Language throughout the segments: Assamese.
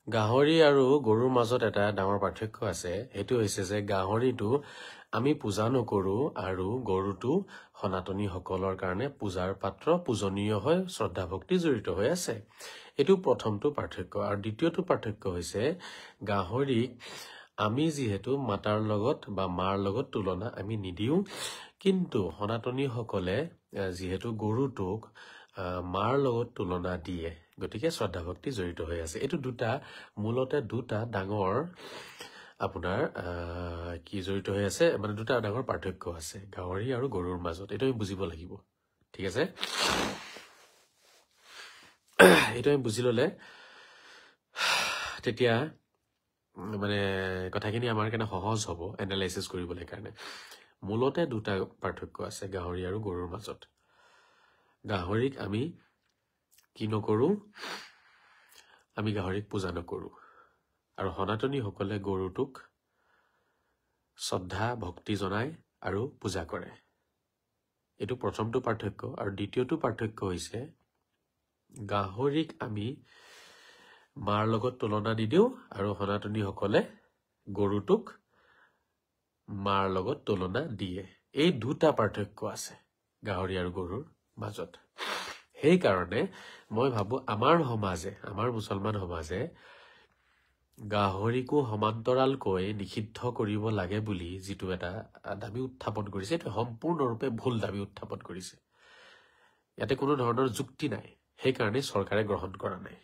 গাহৰি আৰু গৰুৰ মাজত এটা ডাঙৰ পাৰ্থক্য আছে। সেইটো হৈছে যে গাহৰিটো আমি পূজা নকৰো আৰু গৰুটো সনাতনীসকলৰ কাৰণে পূজাৰ পাত্ৰ, পূজনীয় হয়, শ্ৰদ্ধা ভক্তি জড়িত হৈ আছে। এইটো প্ৰথমটো পাৰ্থক্য। আৰু দ্বিতীয়টো পাৰ্থক্য হৈছে গাহৰিক আমি যিহেতু মাতাৰ লগত বা মাৰ লগত তুলনা আমি নিদিওঁ, কিন্তু সনাতনীসকলে যিহেতু গৰুটোক মাৰ লগত তুলনা দিয়ে, গতিকে শ্ৰদ্ধা ভক্তি জড়িত হৈ আছে। এইটো মূলতে দুটা ডাঙৰ আপোনাৰ কি জড়িত হৈ আছে, মানে দুটা ডাঙৰ পাৰ্থক্য আছে গাহৰি আৰু গৰুৰ মাজত। এইটো আমি বুজিব লাগিব, ঠিক আছে? এইটো আমি বুজি ললে তেতিয়া মানে কথাখিনি আমাৰ কাৰণে সহজ হ'ব এনালাইচিছ কৰিবলৈ কাৰণে। মূলতে দুটা পাৰ্থক্য আছে গাহৰি আৰু গৰুৰ মাজত। গাহৰিক আমি কি নকৰো, আমি গাহৰিক পূজা নকৰো, আৰু সনাতনীসকলে গৰুটোক শ্ৰদ্ধা ভক্তি জনায় আৰু পূজা কৰে। এইটো প্ৰথমটো পাৰ্থক্য। আৰু দ্বিতীয়টো পাৰ্থক্য হৈছে গাহৰিক আমি মাৰ লগত তুলনা নিদিওঁ আৰু সনাতনীসকলে গৰুটোক মাৰ লগত তুলনা দিয়ে। এই দুটা পাৰ্থক্য আছে গাহৰি আৰু গৰুৰ মাজত। সেইকাৰণে মই ভাবো আমাৰ মুছলমান সমাজে গাহৰিকো সমান্তৰালকৈ নিষিদ্ধ কৰিব লাগে বুলি যিটো এটা দাবী উত্থাপন কৰিছে, এইটো সম্পূৰ্ণৰূপে ভুল দাবী উত্থাপন কৰিছে। ইয়াতে কোনো ধৰণৰ যুক্তি নাই, সেইকাৰণে চৰকাৰে গ্ৰহণ কৰা নাই।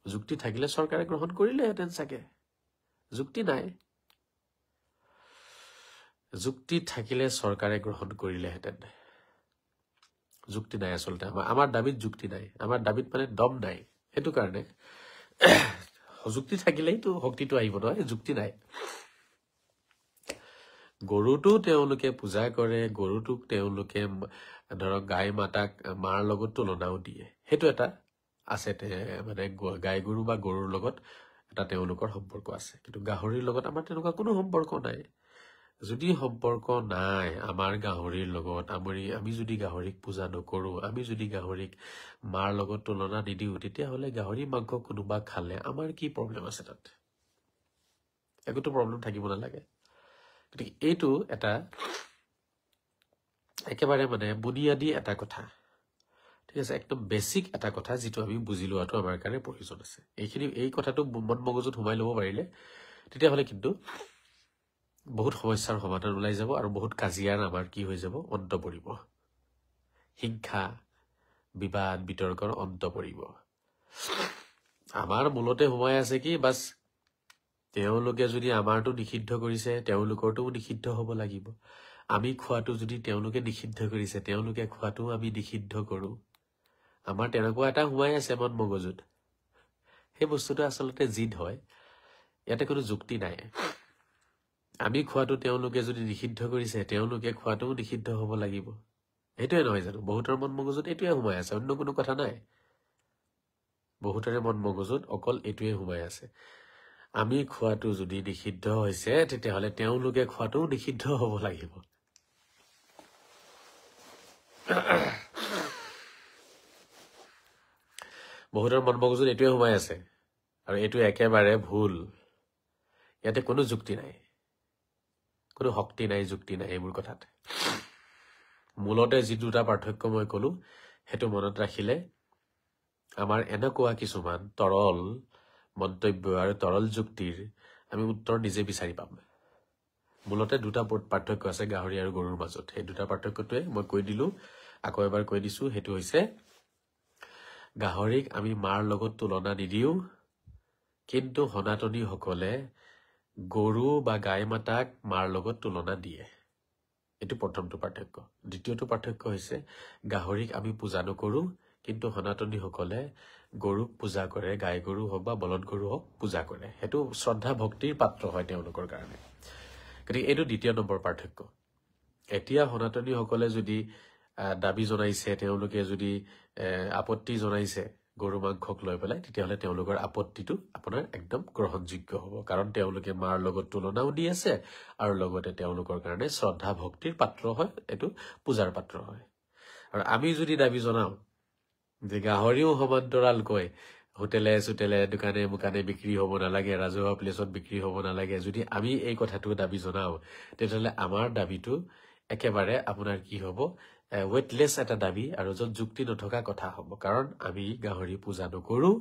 যুক্তি থাকিলে চৰকাৰে গ্ৰহণ কৰিলেহেঁতেন চাগে। যুক্তি নাই। যুক্তি থাকিলে চৰকাৰে গ্ৰহণ কৰিলেহেঁতেন। যুক্তি নাই আচলতে। আমাৰ দাবীত যুক্তি নাই, আমাৰ দাবীত মানে দম নাই। সেইটো কাৰণে যুক্তি থাকিলেইতো শক্তিটো আহিব, নহয়? যুক্তি নাই। গৰুটো তেওঁলোকে পূজা কৰে, গৰুটোক তেওঁলোকে ধৰক গাই মাতাক মাৰ লগত তুলনাও দিয়ে। সেইটো এটা আছে, মানে গাই গৰু বা গৰুৰ লগত এটা তেওঁলোকৰ সম্পৰ্ক আছে। কিন্তু গাহৰিৰ লগত আমাৰ তেনেকুৱা কোনো সম্পৰ্ক নাই। যদি সম্পৰ্ক নাই আমাৰ গাহৰিৰ লগত, আমি যদি গাহৰিক পূজা নকৰো, আমি যদি গাহৰিক মাৰ লগত তুলনা নিদিওঁ, তেতিয়াহ'লে গাহৰি মাংস কোনোবা খালে আমাৰ কি প্ৰব্লেম আছে? তাত একোতো প্ৰব্লেম থাকিব নালাগে। গতিকে এইটো এটা একেবাৰে মানে বুনিয়াদী এটা কথা, ঠিক আছে? একদম বেছিক এটা কথা, যিটো আমি বুজি লোৱাটো আমাৰ কাৰণে প্ৰয়োজন আছে। এই কথাটো মন মগজুত সোমাই ল'ব পাৰিলে তেতিয়াহ'লে কিন্তু বহুত সমস্যাৰ সমাধান ওলাই যাব আৰু বহুত কাজিয়াৰ আমাৰ কি হৈ যাব, অন্ত পৰিব। হিংসা বিবাদ বিতৰ্কৰ অন্ত পৰিব। আমাৰ মূলতে সোমাই আছে কি, বাছ তেওঁলোকে যদি আমাৰটো নিষিদ্ধ কৰিছে, তেওঁলোকৰটো নিষিদ্ধ হ'ব লাগিব। আমি খোৱাটো যদি তেওঁলোকে নিষিদ্ধ কৰিছে, তেওঁলোকে খোৱাটো আমি নিষিদ্ধ কৰো। আমাৰ তেনেকুৱা এটা সোমাই আছে মন মগজুত। সেই বস্তুটো আচলতে জিদ হয়। ইয়াতে কোনো যুক্তি নাই। আমি খোৱাটো তেওঁলোকে যদি নিষিদ্ধ কৰিছে, তেওঁলোকে খোৱাটোও নিষিদ্ধ হ'ব লাগিব। সেইটোৱে নহয় জানো? বহুতৰ মন মগজুত এইটোৱে সোমাই আছে, অন্য কোনো কথা নাই। বহুতৰে মন মগজুত অকল এইটোৱে সোমাই আছে। আমি খোৱাটো যদি নিষিদ্ধ হৈছে, তেতিয়াহ'লে তেওঁলোকে খোৱাটোও নিষিদ্ধ হ'ব লাগিব। বহুতৰ মন মগজুত এইটোৱে সোমাই আছে, আৰু এইটো একেবাৰে ভুল। ইয়াতে কোনো যুক্তি নাই, কোনো শক্তি নাই, যুক্তি নাই এইবোৰ কথাত। মূলতে যি দুটা পাৰ্থক্য মই কলো, সেইটো মনত ৰাখিলে আমাৰ এনেকুৱা কিছুমান তৰল মন্তব্য আৰু তৰল যুক্তিৰ আমি উত্তৰ নিজে বিচাৰি পাম। মূলতে দুটা পাৰ্থক্য আছে গাহৰি আৰু গৰুৰ মাজত। সেই দুটা পাৰ্থক্যটোৱে মই কৈ দিলো, আকৌ এবাৰ কৈ দিছো। সেইটো হৈছে গাহৰিক আমি মাৰ লগত তুলনা নিদিওঁ, কিন্তু সনাতনীসকলে গৰু বা গাই মাতাক মাৰ লগত তুলনা দিয়ে। এইটো প্ৰথমটো পাৰ্থক্য। দ্বিতীয়টো পাৰ্থক্য হৈছে গাহৰিক আমি পূজা নকৰো, কিন্তু সনাতনীসকলে গৰুক পূজা কৰে, গাই গৰু হওক বা বলদ গৰু হওক পূজা কৰে। সেইটো শ্ৰদ্ধা ভক্তিৰ পাত্ৰ হয় তেওঁলোকৰ কাৰণে। গতিকে এইটো দ্বিতীয় নম্বৰ পাৰ্থক্য। এতিয়া সনাতনীসকলে যদি দাবী জনাইছে, তেওঁলোকে যদি আপত্তি জনাইছে গৰু মাংসক লৈ পেলাই, তেতিয়াহ'লে তেওঁলোকৰ আপত্তিটো আপোনাৰ একদম গ্ৰহণযোগ্য হ'ব। কাৰণ তেওঁলোকে মাৰ লগত তুলনাও দি আছে, আৰু লগতে তেওঁলোকৰ কাৰণে শ্ৰদ্ধা ভক্তিৰ পাত্ৰ হয়, এইটো পূজাৰ পাত্ৰ হয়। আৰু আমি যদি দাবী জনাওঁ যে গাহৰিও সমান্তৰালকৈ হোটেলে চোটেলে দোকানে মোকানে বিক্ৰী হ'ব নালাগে, ৰাজহুৱা প্লেচত বিক্ৰী হ'ব নালাগে। যদি আমি এই কথাটো দাবী জনাওঁ, তেতিয়াহ'লে আমাৰ দাবীটো একেবাৰে আপোনাৰ কি হ'ব, ৱেটলেছ এটা দাবী, আৰু য'ত যুক্তি নথকা কথা হ'ব। কাৰণ আমি গাহৰি পূজা নকৰোঁ,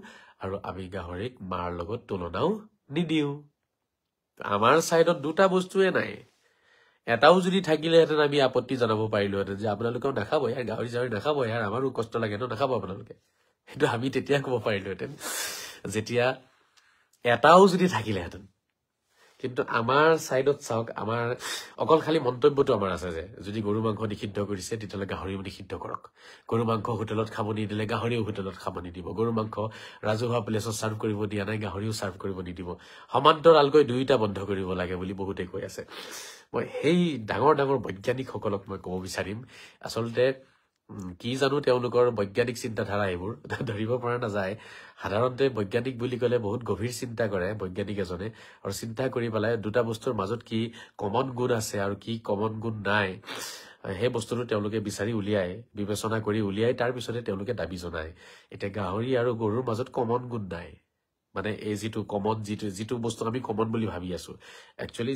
আৰু আমি গাহৰিক মাৰ লগত তুলনাও নিদিওঁ। আমাৰ ছাইডত দুটা বস্তুৱে নাই। এটাও যদি থাকিলেহেঁতেন আমি আপত্তি জনাব পাৰিলোহেঁতেন যে আপোনালোকেও নাখাব ইয়াৰ, গাহৰি চাহৰি নাখাব ইয়াৰ, আমাৰো কষ্ট লাগে ন, নাখাব আপোনালোকে। কিন্তু আমি তেতিয়া ক'ব পাৰিলোহেঁতেন যেতিয়া এটাও যদি থাকিলেহেঁতেন। কিন্তু আমাৰ ছাইডত চাওক, আমাৰ অকল খালি মন্তব্যটো আমাৰ আছে যে যদি গৰু মাংস নিষিদ্ধ কৰিছে তেতিয়াহ'লে গাহৰিও নিষিদ্ধ কৰক। গৰু মাংস হোটেলত খাব নিদিলে গাহৰিও হোটেলত খাব নিদিব। গৰু মাংস ৰাজহুৱা প্লেচত ছাৰ্ভ কৰিব দিয়া নাই, গাহৰিও ছাৰ্ভ কৰিব নিদিব। সমান্তৰালকৈ দুয়োটা বন্ধ কৰিব লাগে বুলি বহুতে কৈ আছে। মই সেই ডাঙৰ ডাঙৰ বৈজ্ঞানিকসকলক মই ক'ব বিচাৰিম, আচলতে কি জানো তেওঁলোকৰ বৈজ্ঞানিক চিন্তাধাৰা এইবোৰ ধৰিব পৰা নাযায়। সাধাৰণতে বৈজ্ঞানিক বুলি ক'লে বহুত গভীৰ চিন্তা কৰে বৈজ্ঞানিক এজনে, আৰু চিন্তা কৰি পেলাই দুটা বস্তুৰ মাজত কি কমন গুণ আছে আৰু কি কমন গুণ নাই, সেই বস্তুটো তেওঁলোকে বিচাৰি উলিয়াই, বিবেচনা কৰি উলিয়াই, তাৰ পিছতে তেওঁলোকে দাবী জনায়। এতিয়া গাহৰি আৰু গৰুৰ মাজত কমন গুণ নাই। মানে এই যিটো কমন, যিটো বস্তু আমি কমন বুলি ভাবি আছো, একচুৱেলি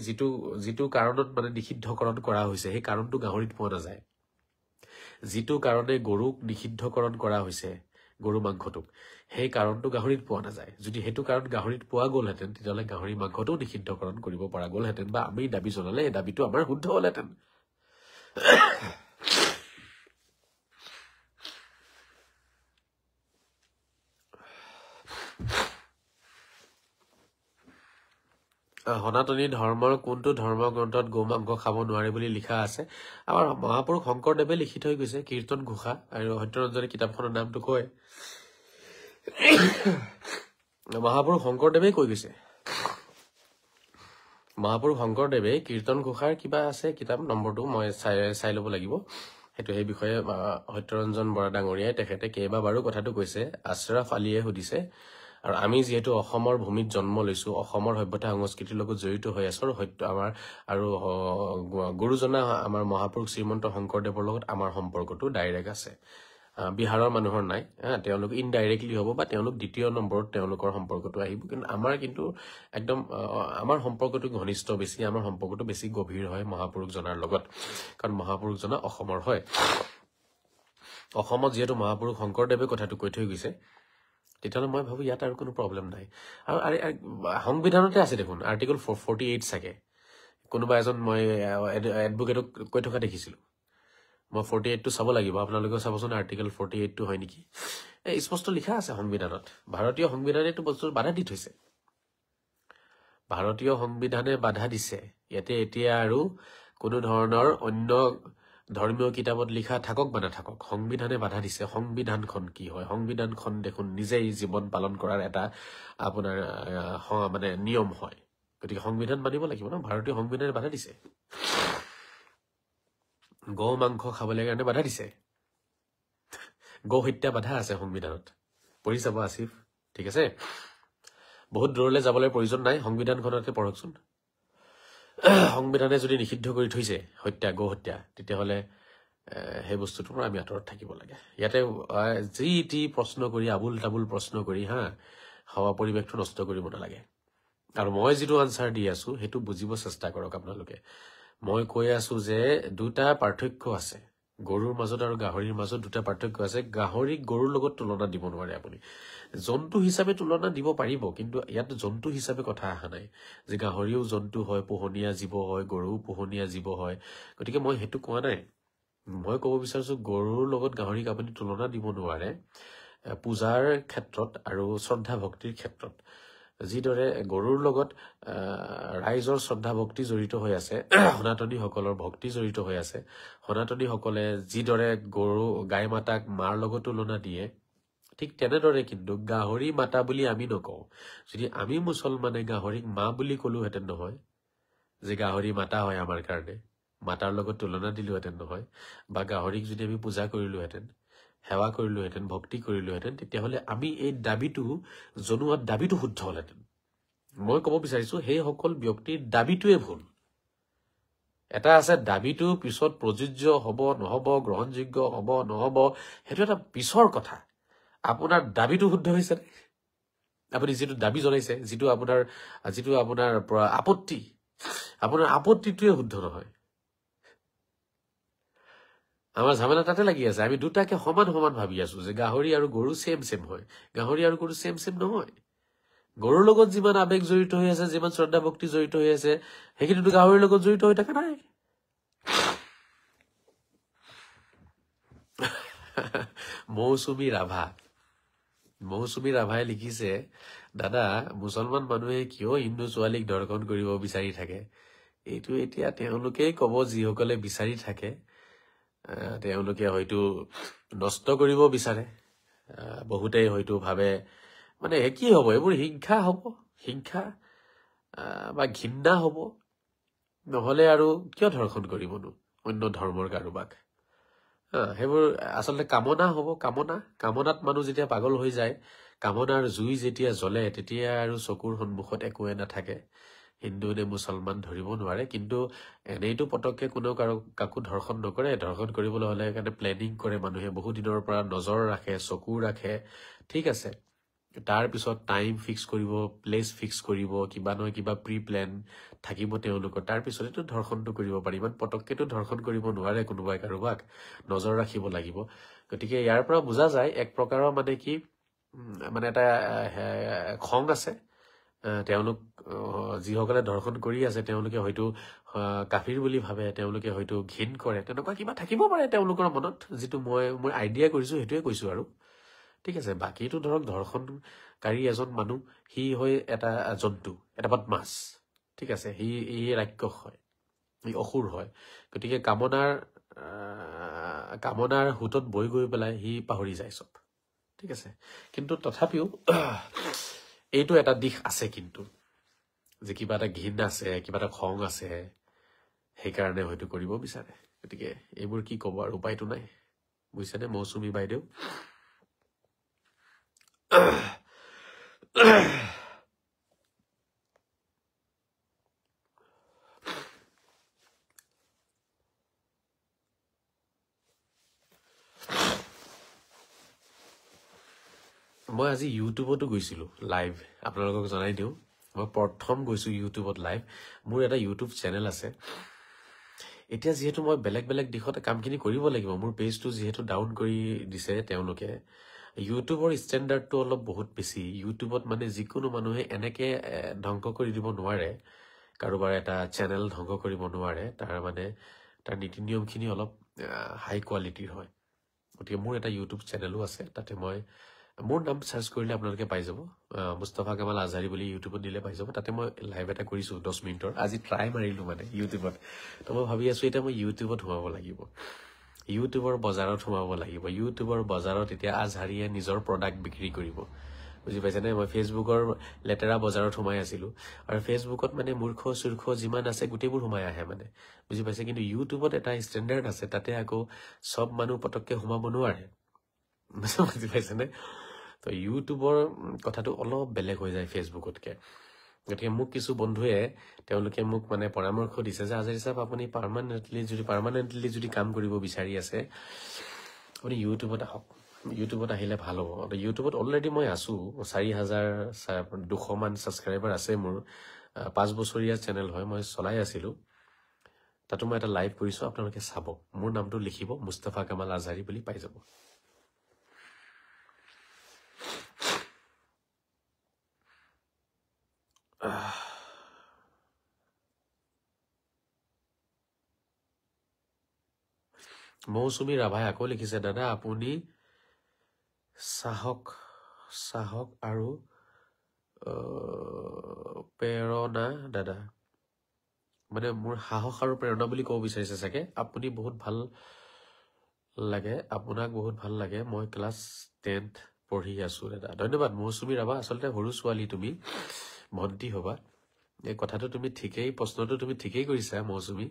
যিটো কাৰণত মানে নিষিদ্ধকৰণ কৰা হৈছে সেই কাৰণটো গাহৰিত পোৱা নাযায়। যিটো কাৰণে গৰুক নিষিদ্ধকৰণ কৰা হৈছে, গৰু মাংসটোক, সেই কাৰণটো গাহৰিত পোৱা নাযায়। যদি সেইটো কাৰণ গাহৰিত পোৱা গ'লহেঁতেন, তেতিয়াহ'লে গাহৰি মাংসটো নিষিদ্ধকৰণ কৰিব পৰা গ'লহেঁতেন, বা আমি দাবী জনালে এই দাবীটো আমাৰ শুদ্ধ হ'লহেঁতেন। সনাতনী ধৰ্মৰ কোনটো ধৰ্মগ্ৰন্থত গৌ মাংস খাব নোৱাৰে বুলি লিখা আছে? আমাৰ মহাপুৰুষ শংকৰদেৱে লিখি থৈ গৈছে, কীৰ্তন ঘোষা আৰু সত্যৰঞ্জনী কিতাপখনৰ নামটো কয়। মহাপুৰুষ শংকৰদেৱে কৈ গৈছে। মহাপুৰুষ শংকৰদেৱে কীৰ্তন ঘোষাৰ কিবা আছে কিতাপ, নম্বৰটো মই চাই ল'ব লাগিব। সেই বিষয়ে সত্যৰঞ্জন বৰা ডাঙৰীয়াই তেখেতে কেইবাবাৰো কথাটো কৈছে। আশ্ৰাফ আলীয়ে সুধিছে, আৰু আমি যিহেতু অসমৰ ভূমিত জন্ম লৈছো, অসমৰ সভ্যতা সংস্কৃতিৰ লগত জড়িত হৈ আছো, আৰু গুৰুজনা আমাৰ মহাপুৰুষ শ্ৰীমন্ত শংকৰদেৱৰ লগত আমাৰ সম্পৰ্কটো ডাইৰেক্ট আছে। বিহাৰৰ মানুহৰ নাই, তেওঁলোক ইনডাইৰেক্টলি হ'ব, বা তেওঁলোক দ্বিতীয় নম্বৰত তেওঁলোকৰ সম্পৰ্কটো আহিব। কিন্তু আমাৰ কিন্তু একদম আমাৰ সম্পৰ্কটো ঘনিষ্ঠ বেছি, আমাৰ সম্পৰ্কটো বেছি গভীৰ হয় মহাপুৰুষজনাৰ লগত, কাৰণ মহাপুৰুষজনা অসমৰ হয়। অসমত যিহেতু মহাপুৰুষ শংকৰদেৱে কথাটো কৈ থৈ গৈছে, তেতিয়াহ'লে মই ভাবো ইয়াত আৰু কোনো প্ৰব্লেম নাই। আৰু সংবিধানতে আছে দেখোন, আৰ্টিকল 48 চাগে, কোনোবা এজন মই এডভোকেটক কৈ থকা দেখিছিলো। মই 48টো চাব লাগিব, আপোনালোকেও চাবচোন আৰ্টিকল 48টো হয় নেকি। স্পষ্ট লিখা আছে সংবিধানত। ভাৰতীয় সংবিধানে এইটো বস্তু বাধা দি থৈছে। ভাৰতীয় সংবিধানে বাধা দিছে। ইয়াতে এতিয়া আৰু কোনো ধৰণৰ অন্য ধৰ্মীয় কিতাপত লিখা থাকক বা নাথাকক, সংবিধানে বাধা দিছে। সংবিধানখন কি হয়? সংবিধানখন দেখোন নিজেই জীৱন পালন কৰাৰ এটা আপোনাৰ মানে নিয়ম হয়। গতিকে সংবিধান মানিব লাগিব ন। ভাৰতীয় সংবিধানে বাধা দিছে। গৌ মাংস খাবলৈ কাৰণে বাধা দিছে। গৌ হত্যা বাধা আছে সংবিধানত, পঢ়ি চাব আসিফ, ঠিক আছে? বহুত দূৰলৈ যাবলৈ প্ৰয়োজন নাই, সংবিধানখনতে পঢ়কচোন। সংবিধানে যদি নিষিদ্ধ কৰি থৈছে গৌ হত্যা, তেতিয়াহ'লে সেই বস্তুটোৰ পৰা আমি আঁতৰত থাকিব লাগে। ইয়াতে যি টি প্ৰশ্ন কৰি, আবুল তাবুল প্ৰশ্ন কৰি হাৱা পৰিৱেশটো নষ্ট কৰিব নালাগে। আৰু মই যিটো আনচাৰ দি আছো সেইটো বুজিব চেষ্টা কৰক আপোনালোকে। মই কৈ আছো যে দুটা পাৰ্থক্য আছে, গৰুৰ মাজত আৰু গাহৰিৰ মাজত দুটা পাৰ্থক্য আছে। গাহৰিক গৰুৰ লগত তুলনা দিব নোৱাৰে আপুনি। জন্তু হিচাপে তুলনা দিব পাৰিব, কিন্তু ইয়াত জন্তু হিচাপে কথা অহা নাই যে গাহৰিও জন্তু হয়, পোহনীয়া জীৱ হয়, গৰুও পোহনীয়া জীৱ হয়। গতিকে মই সেইটো কোৱা নাই। মই ক'ব বিচাৰিছো গৰুৰ লগত গাহৰিক আপুনি তুলনা দিব নোৱাৰে পূজাৰ ক্ষেত্ৰত আৰু শ্ৰদ্ধা ভক্তিৰ ক্ষেত্ৰত। যিদৰে গৰুৰ লগত ৰাইজৰ শ্ৰদ্ধা ভক্তি জড়িত হৈ আছে, সনাতনীসকলৰ ভক্তি জড়িত হৈ আছে, সনাতনীসকলে যিদৰে গাই মাতাক মাৰ লগত তুলনা দিয়ে, ঠিক তেনেদৰে কিন্তু গাহৰি মাতা বুলি আমি নকওঁ। যদি আমি মুছলমানে গাহৰিক মা বুলি ক'লোহেঁতেন নহয়, যে গাহৰি মাতা হয় আমাৰ কাৰণে, মাতাৰ লগত তুলনা দিলোহেঁতেন নহয়, বা গাহৰিক যদি আমি পূজা কৰিলোহেঁতেন, সেৱা কৰিলোহেঁতেন, ভক্তি কৰিলোহেঁতেন, তেতিয়াহ'লে আমি এই দাবীটো জনোৱাত দাবীটো শুদ্ধ হ'লহেঁতেন। মই ক'ব বিচাৰিছো সেইসকল ব্যক্তিৰ দাবীটোৱে ভুল। এটা আছে দাবীটো পিছত প্ৰযোজ্য হ'ব নহ'ব, গ্ৰহণযোগ্য হ'ব নহ'ব, সেইটো এটা পিছৰ কথা। আপোনাৰ দাবীটো শুদ্ধ হৈছে নে? আপুনি যিটো দাবী জনাইছে, যিটো আপোনাৰ আপত্তি, আপোনাৰ আপত্তিটোৱে শুদ্ধ নহয়। আমাৰ ঝামেলা তাতে লাগি আছে। আমি দুটাকে সমান সমান ভাবি আছো যে গাহৰি আৰু গৰু সেম হয়। গাহৰি আৰু গৰু সেম নহয়। গৰুৰ লগত যিমান আবেগ জড়িত হৈ আছে, যিমান শ্ৰদ্ধা ভক্তি জড়িত হৈ আছে, সেইখিনিতো গাহৰিৰ লগত জড়িত হৈ থকা নাই। মৌচুমী ৰাভাই লিখিছে, দাদা মুছলমান মানুহে কিয় হিন্দু ছোৱালীক দৰ্শন কৰিব বিচাৰি থাকে? এইটো এতিয়া তেওঁলোকেই কব, যিসকলে বিচাৰি থাকে। তেওঁলোকে হয়তো নষ্ট কৰিব বিচাৰে। বহুতেই হয়তো ভাবে মানে কি হব, এইবোৰ হিংসা হব, হিংসা বা ঘৃণা হব। নহলে আৰু কিয় ধৰ্ষণ কৰিবনো অন্য ধৰ্মৰ কাৰোবাক? সেইবোৰ আচলতে কামনা হব। কামনাত মানুহ যেতিয়া পাগল হৈ যায়, কামনাৰ জুই যেতিয়া জ্বলে, তেতিয়া আৰু চকুৰ সন্মুখত একোৱে নাথাকে। হিন্দু নে মুছলমান ধৰিব নোৱাৰে। কিন্তু এনেইতো পটককে কোনেও কাকো ধৰ্ষণ নকৰে। ধৰ্ষণ কৰিবলৈ হলে সেইকাৰণে প্লেনিং কৰে মানুহে, বহু দিনৰ পৰা নজৰ ৰাখে, চকু ৰাখে। ঠিক আছে, তাৰ পিছত টাইম ফিক্স কৰিব, প্লেচ ফিক্স কৰিব, কিবা নহয় কিবা প্ৰি প্লেন থাকিব তেওঁলোকৰ। তাৰ পিছতেতো ধৰ্ষণটো কৰিব পাৰি। ইমান পটককেতো ধৰ্ষণ কৰিব নোৱাৰে কোনোবাই কাৰোবাক, নজৰ ৰাখিব লাগিব। গতিকে ইয়াৰ পৰা বুজা যায় এক প্ৰকাৰৰ মানে কি, মানে এটা খং আছে। তেওঁলোক যিসকলে ধৰ্ষণ কৰি আছে তেওঁলোকে হয়তো কাফিৰ বুলি ভাবে, তেওঁলোকে হয়তো ঘিণ কৰে, তেনেকুৱা কিবা থাকিব পাৰে তেওঁলোকৰ মনত, যিটো মই আইডিয়া কৰিছো সেইটোৱে কৈছো আৰু। ঠিক আছে, বাকীটো ধৰক ধৰ্ষণকাৰী এজন মানুহ, সি হয় এটা জন্তু, এটা বদমাছ। ঠিক আছে, সি ৰাক্ষস হয়, সি অসুৰ হয়। গতিকে কামনাৰ হুতত বৈ গৈ পেলাই সি পাহৰি যায় চব। ঠিক আছে, কিন্তু তথাপিও এইটো এটা দিশ আছে কিন্তু, যে কিবা এটা ঘিণ আছে, কিবা এটা খং আছে, সেইকাৰণে হয়তো কৰিব বিচাৰে। গতিকে এইবোৰ কি কব আৰু, উপায়তো নাই। বুজিছেনে মৌচুমী বাইদেউ? মই আজি ইউটিউবতো গৈছিলো লাইভ, আপোনালোকক জনাই দিওঁ। মই প্ৰথম গৈছো ইউটিউবত লাইভ। মোৰ এটা ইউটিউব চেনেল আছে। এতিয়া যিহেতু মই বেলেগ বেলেগ দিশত কামখিনি কৰিব লাগিব, মোৰ পেজটো যিহেতু ডাউন কৰি দিছে তেওঁলোকে, ইউটিউবৰ ষ্টেণ্ডাৰ্ডটো অলপ বহুত বেছি। ইউটিউবত মানে যিকোনো মানুহে এনেকে ধ্বংস কৰি দিব নোৱাৰে, কাৰোবাৰ এটা চেনেল ধ্বংস কৰিব নোৱাৰে। তাৰ নীতি নিয়মখিনি অলপ হাই কোৱালিটিৰ হয়। গতিকে মোৰ এটা ইউটিউব চেনেলো আছে, তাতে মোৰ নাম চাৰ্চ কৰিলে আপোনালোকে পাই যাব, মুস্তাফা কামাল আজহাৰী বুলি ইউটিউবত দিলে পাই যাব। তাতে মই লাইভ এটা কৰিছো 10 মিনিটৰ, আজি ট্ৰাই মাৰিলো মানে ইউটিউবত। তো মই ভাবি আছো এতিয়া মই ইউটিউবত সোমাব লাগিব, ইউটিউবৰ বজাৰত সোমাব লাগিব। ইউটিউবৰ বজাৰত এতিয়া আজহাৰীয়ে নিজৰ প্ৰডাক্ট বিক্ৰী কৰিব। বুজি পাইছেনে? মই ফেচবুকৰ লেতেৰা বজাৰত সোমাই আছিলো, আৰু ফেচবুকত মানে মূৰ্খ চূৰ্খ যিমান আছে গোটেইবোৰ সোমাই আহে মানে। বুজি পাইছে? কিন্তু ইউটিউবত এটা ষ্টেণ্ডাৰ্ড আছে, তাতে আকৌ চব মানুহ পটককে সোমাব নোৱাৰে। বুজি পাইছেনে? তো ইউটিউবৰ কথাটো অলপ বেলেগ হৈ যায় ফেচবুকতকে। গতিকে মোক কিছু বন্ধুৱে তেওঁলোকে মোক মানে পৰামৰ্শ দিছে যে আজহাৰী সাহেব, আপুনি পাৰ্মানেণ্টলি যদি কাম কৰিব বিচাৰি আছে, আপুনি ইউটিউবত আহক। ইউটিউবত আহিলে ভাল হ'ব। ইউটিউবত অলৰেডি মই আছো, 4,200 ছাবস্ক্ৰাইবাৰ আছে মোৰ। 5 বছৰীয়া চেনেল হয়, মই চলাই আছিলো। তাতো মই এটা লাইভ কৰিছো, আপোনালোকে চাব। মোৰ নামটো লিখিব, মুস্তাফা কামাল আজহাৰী বুলি পাই যাব। মৌচুমী ৰাভাই আকৌ লিখিছে, দাদা আপুনি সাহস আৰু প্ৰেৰণা, দাদা মানে মোৰ সাহস আৰু প্ৰেৰণা বুলি ক'ব বিচাৰিছে চাগে। আপুনি বহুত ভাল লাগে, আপোনাক বহুত ভাল লাগে। মই ক্লাছ 10th পঢ়ি আছো দাদা। ধন্যবাদ মৌচুমী ৰাভা। আচলতে সৰু ছোৱালী তুমি, ভণ্টি হবা। এই কথাটো তুমি ঠিকেই, প্ৰশ্নটো তুমি ঠিকেই কৰিছা মৌচুমী।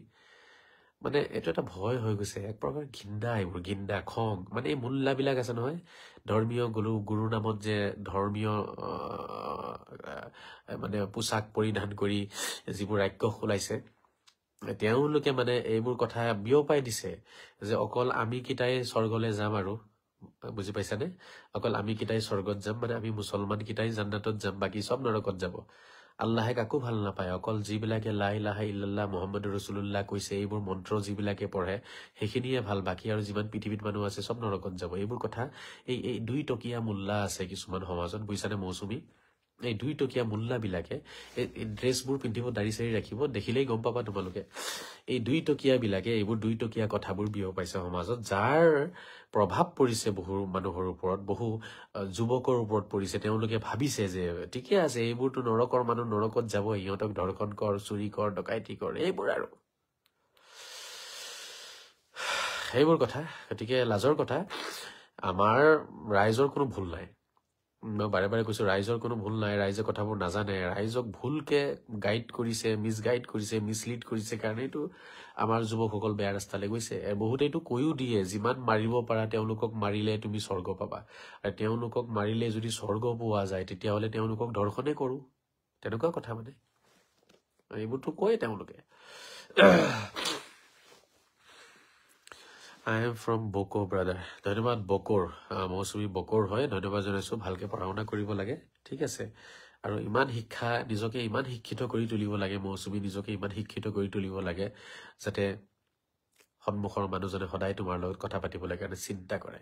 মানে এইটো এটা ভয় হৈ গৈছে, এক প্ৰকাৰ ঘৃণা, এইবোৰ ঘৃণা, খং। মানে এই মূল্যাবিলাক আছে নহয়, ধৰ্মীয় গুৰুৰ নামত যে ধৰ্মীয় মানে পোচাক পৰিধান কৰি যিবোৰ ৰাক্ষস ওলাইছে, তেওঁলোকে মানে এইবোৰ কথা বিয়পাই দিছে যে অকল আমি কেইটাই স্বৰ্গলৈ যাম আৰু বুজি পাইছানে অকল আমি কিটাই স্বৰ্গত যাম মানে আমি মুছলমান কিটাই জান্নাতত যাম বাকি সব নৰকত যাব আল্লাহে কাকো ভাল নাপায় অকল যিবিলাকে লা ইলাহা ইল্লাল্লাহ মুহাম্মাদুৰ ৰাসূলুল্লাহ কৈছে এইবোৰ মন্ত্ৰ যিবিলাকে পঢ়ে সেইখিনিয়ে ভাল বাকি আৰু যিমান পৃথিৱীত মানুহ আছে সব নৰকত যাব এইবোৰ কথা এই দুই টকীয়া মুল্লা আছে কিছুমান সমাজত বুজিছানে মৌচুমী এই দুই টকীয়া মুল্লাবিলাকে এই ড্ৰেছবোৰ পিন্ধিব দাড়ি চাৰি ৰাখিব দেখিলেই গম পাবা তোমালোকে এই দুই টকীয়া বিলাকে এইবোৰ দুই টকীয়া কথাবোৰ বিয়প পাইছে সমাজত যাৰ প্ৰভাৱ পৰিছে বহু মানুহৰ ওপৰত বহু যুৱকৰ ওপৰত পৰিছে তেওঁলোকে ভাবিছে যে ঠিকে আছে এইবোৰতো নৰকৰ মানুহ নৰকত যাব ইহঁতক ধৰ্ষণ কৰ চুৰি কৰ ডকাইতি কৰ এইবোৰ আৰু সেইবোৰ কথা গতিকে লাজৰ কথা আমাৰ ৰাইজৰ কোনো ভুল নাই মই বাৰে বাৰে কৈছো ৰাইজৰ কোনো ভুল নাই ৰাইজে কথাবোৰ নাজানে ৰাইজক ভুলকে গাইড কৰিছে মিছগাইড কৰিছে মিছলিড কৰিছে কাৰণেইটো আমাৰ যুৱকসকল বেয়া ৰাস্তালৈ গৈছে বহুতেইটো কৈও দিয়ে যিমান মাৰিব পাৰা তেওঁলোকক মাৰিলে তুমি স্বৰ্গ পাবা আৰু তেওঁলোকক মাৰিলে যদি স্বৰ্গ পোৱা যায় তেতিয়াহ'লে তেওঁলোকক ধৰ্ষণে কৰো তেনেকুৱা কথা মানে এইবোৰতো কয় তেওঁলোকে I am from Boko, brother. ধন্যবাদ বকৰ মৌচুমী বকৰ হয় ধন্যবাদ জনাইছো ভালকে পঢ়া শুনা কৰিব লাগে ঠিক আছে আৰু ইমান শিক্ষা নিজকে ইমান শিক্ষিত কৰি তুলিব লাগে মৌচুমী নিজকে ইমান শিক্ষিত কৰি তুলিব লাগে যাতে সন্মুখৰ মানুহজনে সদায় তোমাৰ লগত কথা পাতিবলৈ কাৰণে চিন্তা কৰে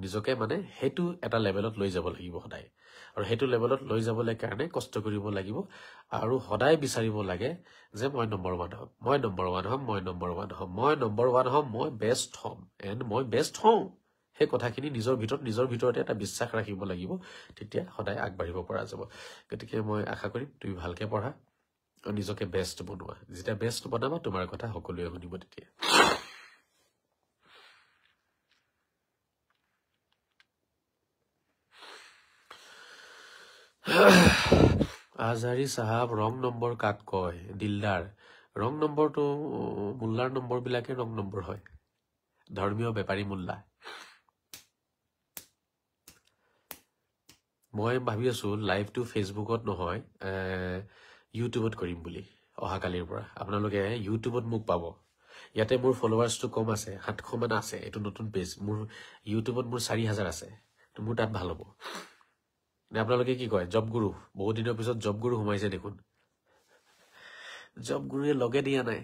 নিজকে মানে হেতু এটা লেভেলত লৈ যাব লাগিব সদায় আৰু হেতু লেভেলত লৈ যাবলৈ কাৰণে কষ্ট কৰিব লাগিব আৰু সদায় বিচাৰিব লাগে যে মই নম্বৰ 1 হম মই নম্বৰ 1 হম মই নম্বৰ 1 হম মই নম্বৰ 1 হম মই বেষ্ট হম এন্ড মই বেষ্ট হম সেই কথাখিনি নিজৰ ভিতৰতে এটা বিশ্বাস ৰাখিব লাগিব তেতিয়া সদায় আগবাঢ়িব পৰা যাব গতিকে মই আশা কৰিম তুমি ভালকে পঢ়া আৰু নিজকে বেষ্ট বনোৱা যেতিয়া বেষ্ট বনাবা তোমাৰ কথা সকলোৱে শুনিব তেতিয়া আজহাৰী সাহাব ৰং নম্বৰ কাক কয় দিলদাৰ ৰং নম্বৰটো মুল্লাৰ নম্বৰ বিলাকে ৰং নম্বৰ হয় ধৰ্মীয় বেপাৰী মুল্লা মই ভাবি আছো লাইভটো ফেচবুকত নহয় ইউটিউবত কৰিম বুলি অহাকালিৰ পৰা আপোনালোকে ইউটিউবত মোক পাব ইয়াতে মোৰ ফলোৱাৰ্সটো কম আছে 700 মান আছে এইটো নতুন পেজ মোৰ ইউটিউবত মোৰ 4000 আছে তো মোৰ তাত ভাল হ'ব নে আপোনালোকে কি কয় জব গুৰু বহুত দিনৰ পিছত জব গুৰু সোমাইছে দেখোন জব গুৰুৱে লগে দিয়া নাই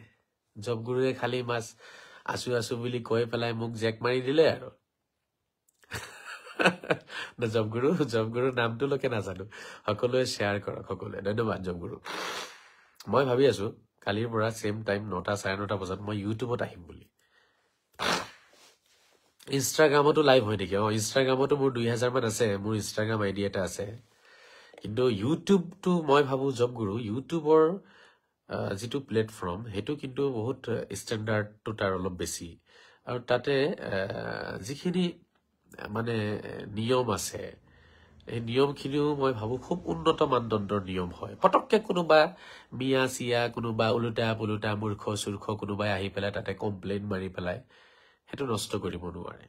জব গুৰুৱে খালি মাছ আছো বুলি কৈ পেলাই মোক জেক মাৰি দিলে আৰু জব গুৰুৰ নামটো লোকে নাজানো সকলোৱে শ্বেয়াৰ কৰক সকলোৱে ধন্যবাদ জব গুৰু মই ভাবি আছো কালিৰ পৰা সেম টাইম 9টা 9:30 বজাত মই ইউটিউবত আহিম বুলি ইনষ্টাগ্ৰামতো লাইভ হয় নেকি ইনষ্টাগ্ৰামতো মোৰ 2000 মান আছে মোৰ ইনষ্টাগ্ৰাম আইডি এটা আছে কিন্তু ইউটিউবটো মই ভাবো জব গুৰু ইউটিউবৰ যিটো প্লেটফৰ্ম হেতু কিন্তু বহুত ষ্টেণ্ডাৰ্ডটো তাৰ অলপ বেছি আৰু তাতে যিখিনি মানে নিয়ম আছে এই নিয়মখিনিও মই ভাবো খুব উন্নত মানদণ্ডৰ নিয়ম হয় পটককে কোনোবা মিয়া চিয়া কোনোবা উলুটা পুলুটা মূৰ্খ চূৰ্খ কোনোবাই আহি পেলাই তাতে কমপ্লেইন মাৰি পেলাই হেতু নষ্ট কৰিব নোৱাৰে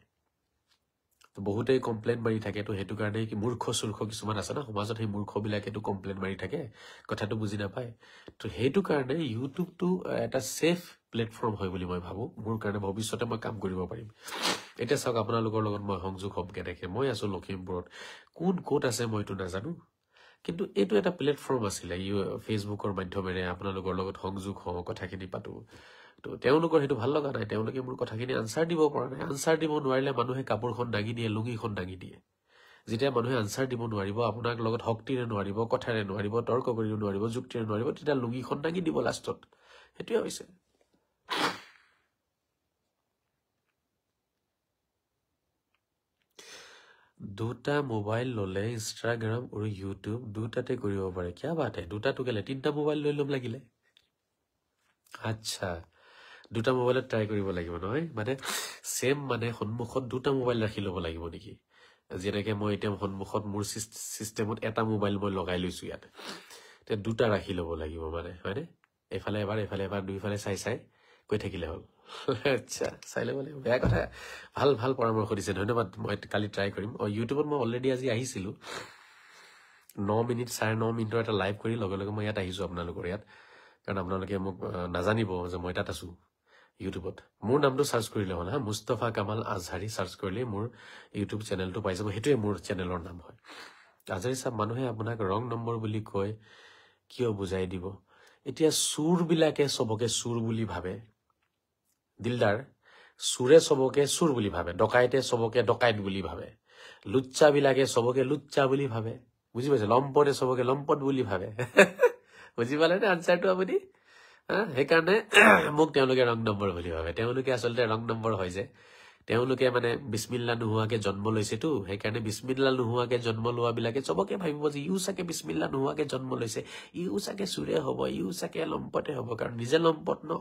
তো বহুতেই কমপ্লেইন মাৰি থাকে তো হেতু কাৰণে কি মূৰ্খ চূৰ্খ কিছুমান আছে না সমাজত সেই মূৰ্খবিলাকেতো কমপ্লেইন মাৰি থাকে কথাটো বুজি নাপায় তো হেতু কাৰণে ইউটিউবটো এটা সেফ প্লেটফৰ্ম হয় বুলি মই ভাবো মোৰ কাৰণে ভৱিষ্যতে মই কাম কৰিব পাৰিম এটা চাওক আপোনালোকৰ লগত মই সংযোগ হম কেনেকে মই আছো লখিমপুৰত কোন কোট আছে মইতো নাজানো কিন্তু এইটো এটা প্লেটফৰ্ম আছিলে ফেচবুকৰ মাধ্যমেৰে আপোনালোকৰ লগত সংযোগ হওঁ কথাখিনি পাতো তো তেওঁলোকৰ হেতু ভাল লগা নাই তেওঁলোকে মোৰ কথাখিনি আনসাৰ দিব পৰা নাই আনসাৰ দিব নোৱাৰিলে মানুহে কাপোৰখন দাঙি দিয়ে লুঙিখন দাঙি দিয়ে যেতিয়া মানুহে আনসাৰ দিব নোৱাৰিব আপোনাক লগত শক্তিৰে নোৱাৰিব কথাৰে নোৱাৰিব তৰ্ক কৰিব নোৱাৰিব যুক্তিৰে নোৱাৰিব তেতিয়া লুঙিখন দাঙি দিব লাষ্টত হেতুৱে হৈছে দুটা মোবাইল ললে ইনষ্টাগ্ৰাম আৰু ইউটিউব দুটাতে কৰিব পাৰে কিয়া বাত হে দুটাটো কেলে তিনটা মোবাইল লৈ লম লাগিলে আচ্ছা দুটা মোবাইলত ট্ৰাই কৰিব লাগিব নহয় মানে সেম মানে সন্মুখত দুটা মোবাইল ৰাখি ল'ব লাগিব নেকি যেনেকে মই এতিয়া সন্মুখত মোৰ সিস্টেমত এটা মোবাইল মই লগাই লৈছো ইয়াত তে দুটা ৰাখি ল'ব লাগিব মানে হয়নে এফালে এবাৰ দুইফালে চাই কৈ থাকিলে হ'ল আচ্ছা চাই ল'ব লাগিব বেয়া কথা ভাল পৰামৰ্শ দিছে ধন্যবাদ মই কালি ট্ৰাই কৰিম ইউটিউবত মই অলৰেডি আজি আহিছিলো 9 মিনিট 9.5 মিনিটৰ এটা লাইভ কৰি লগে লগে মই ইয়াত আহিছো আপোনালোকৰ ইয়াত কাৰণ আপোনালোকে মোক নাজানিব যে মই তাত আছো ইউটিউবত মোৰ নামটো সাৰ্চ কৰিলে হ'ল হা মুস্তাফা কামাল আজহাৰী সাৰ্চ কৰিলে মোৰ ইউটিউব চেনেলটো পাই যাব হেতুৱে মোৰ চেনেলৰ নাম হয় আজহাৰী সাহেব মানুহে আপোনাক ৰং নম্বৰ বুলি কয় কিয় বুজাই দিব এতিয়া সুৰ বিলাকে সবকে সুৰ বুলি ভাবে দিলদাৰ সুৰে সবকে সুৰ বুলি ভাবে ডকাইতে সবকে ডকাইত বুলি ভাবে লুচ্চা বিলাকে সবকে লুচ্চা বুলি ভাবে বুজি পাইছে লম্পটে সবকে লম্পট বুলি ভাবে বুজি পালে নে আনসাৰটো আপুনি সেইকাৰণে মোক তেওঁলোকে ৰং নম্বৰ বুলি ভাবে তেওঁলোকে আচলতে ৰং নম্বৰ হয় যে তেওঁলোকে মানে বিসমিল্লাহ নোহোৱাকে জন্ম লৈছেতো সেইকাৰণে বিসমিল্লাহ নোহোৱাকে জন্ম লোৱা বিলাকে সবকে ভাবিব যে ইউ চাকে বিসমিল্লাহ নোহোৱাকে জন্ম লৈছে ইউ চাকে সুৰে হ'ব ইউ চাকে লম্পটে হ'ব কাৰণ নিজে লম্পট ন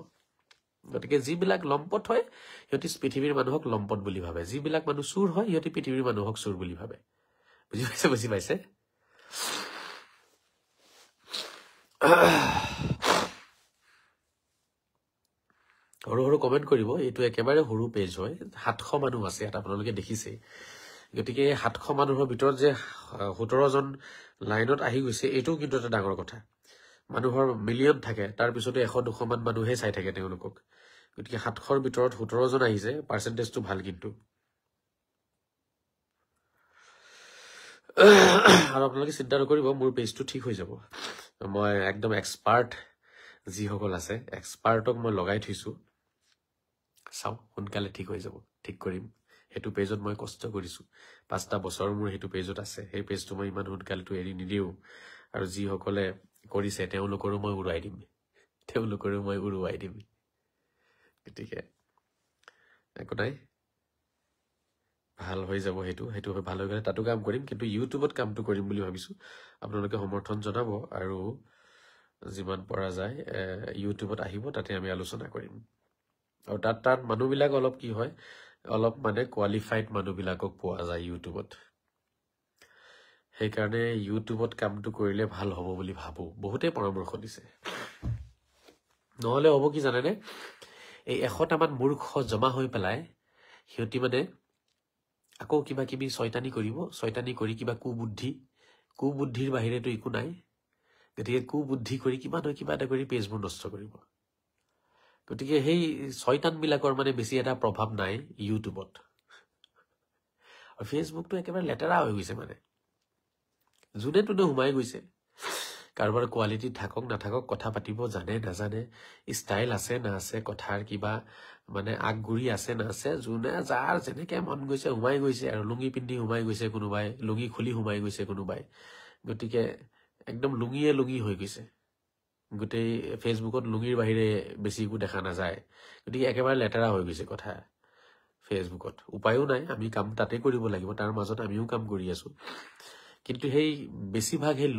গতিকে যিবিলাক লম্পট হয় সিহঁতি পৃথিৱীৰ মানুহক লম্পট বুলি ভাবে যিবিলাক মানুহ চুৰ হয় সিহঁতি পৃথিৱীৰ মানুহক চুৰ বুলি ভাবে বুজি পাইছে সৰু সৰু কমেণ্ট কৰিব এইটো একেবাৰে সৰু পেজ হয় 700 মানুহ আছে ইয়াত আপোনালোকে দেখিছে গতিকে 700 মানুহৰ ভিতৰত যে 17 জন লাইনত আহি গৈছে এইটো কিন্তু এটা ডাঙৰ কথা মানুহৰ মিলিয়ন থাকে তাৰ পিছতে 100-200 মান মানুহে চাই থাকে তেওঁলোকক গতিকে 700ৰ ভিতৰত 17 জন আহিছে পাৰ্চেন্টেজটো ভাল কিন্তু আৰু আপোনালোকে চিন্তা নকৰিব মোৰ পেজটো ঠিক হৈ যাব মই একদম এক্সপাৰ্ট যিসকল আছে এক্সপাৰ্টক মই লগাই থৈছো চাও সোনকালে ঠিক হৈ যাব ঠিক কৰিম হেতু পেজত মই কষ্ট কৰিছো 5টা বছৰ মোৰ হেতু পেজত আছে সেই পেজটো মই ইমান সোনকালেটো এৰি নিদিও আৰু যিসকলে কৰিছে তেওঁলোকৰো মই উৰুৱাই দিম গতিকে একো নাই ভাল হৈ যাব হেতু ভাল হৈ গ'লে তাতো কাম কৰিম কিন্তু ইউটিউবত কামটো কৰিম বুলি ভাবিছো আপোনালোকে সমৰ্থন জনাব আৰু যিমান পৰা যায় ইউটিউবত আহিব তাতে আমি আলোচনা কৰিম আৰু তাত মানুহবিলাক অলপ কি হয় অলপ মানে কোৱালিফাইড মানুহবিলাকক পোৱা যায় ইউটিউবত সেইকাৰণে ইউটিউবত কামটো কৰিলে ভাল হ'ব বুলি ভাবো বহুতে পৰামৰ্শ দিছে নহলে হ'ব কি জানেনে এই 100টা মান মূৰ্খ জমা হৈ পেলাই সিহঁতি মানে আকৌ কিবা কিবি শয়তানি কৰিব শয়তানি কৰি কিবা কুবুদ্ধিৰ বাহিৰেতো একো নাই গতিকে কুবুদ্ধি কৰি কিবা নহয় কিবা এটা কৰি পেজবোৰ নষ্ট কৰিব গতিকে সেই শয়তান বিলাকৰ মানে বেছি এটা প্ৰভাৱ নাই ইউটিউবত আৰু ফেচবুকটো একেবাৰে লেতেৰা হৈ গৈছে মানে যোনে তোনে সোমাই গৈছে কাৰোবাৰ কোৱালিটি থাকক নাথাকক কথা পাতিব জানে নাজানে ষ্টাইল আছে না আছে কথাৰ কিবা মানে আগগুৰি আছে না আছে যোনে যাৰ যেনেকে মন গৈছে সোমাই গৈছে আৰু লুঙি পিন্ধি সোমাই গৈছে কোনোবাই লুঙি খুলি সোমাই গৈছে কোনোবাই গতিকে একদম লুঙি হৈ গৈছে গোটেই ফেচবুকত লুঙিৰ বাহিৰে বেছি একো দেখা নাযায় গতিকে একেবাৰে লেতেৰা হৈ গৈছে কথা ফেচবুকত উপায়ো নাই আমি কাম তাতে কৰিব লাগিব তাৰ মাজত আমিও কাম কৰি আছো কিন্তু সেই বেছিভাগ সেই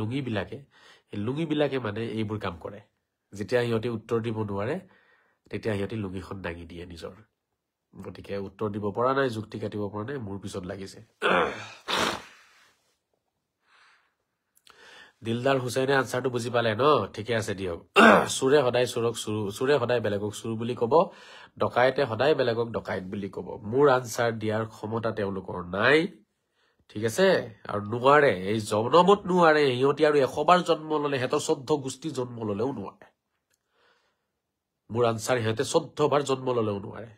লুঙিবিলাকে মানে এইবোৰ কাম কৰে যেতিয়া সিহঁতে উত্তৰ দিব নোৱাৰে তেতিয়া সিহঁতে লুঙিখন দাঙি দিয়ে নিজৰ গতিকে উত্তৰ দিব পৰা নাই যুক্তি কাটিব পৰা নাই মোৰ পিছত লাগিছে দিলদাৰ হুছেইনে আনসাৰটো বুজি পালে ন ঠিকে আছে দিয়ক সুৰে সদায় বেলেগক সুৰ বুলি কব ডকাইতে সদায় বেলেগক ডকাইত বুলি কব মোৰ আনসাৰ দিয়াৰ ক্ষমতা তেওঁলোকৰ নাই ঠিক আছে আৰু নোৱাৰে এই জন্মত নোৱাৰে সিহঁতি আৰু 100 বাৰ জন্ম ললে হেতৰ 14 গোষ্ঠী জন্ম ললেও নোৱাৰে মোৰ আনসাৰ সিহঁতে 14 বাৰ জন্ম ললেও নোৱাৰে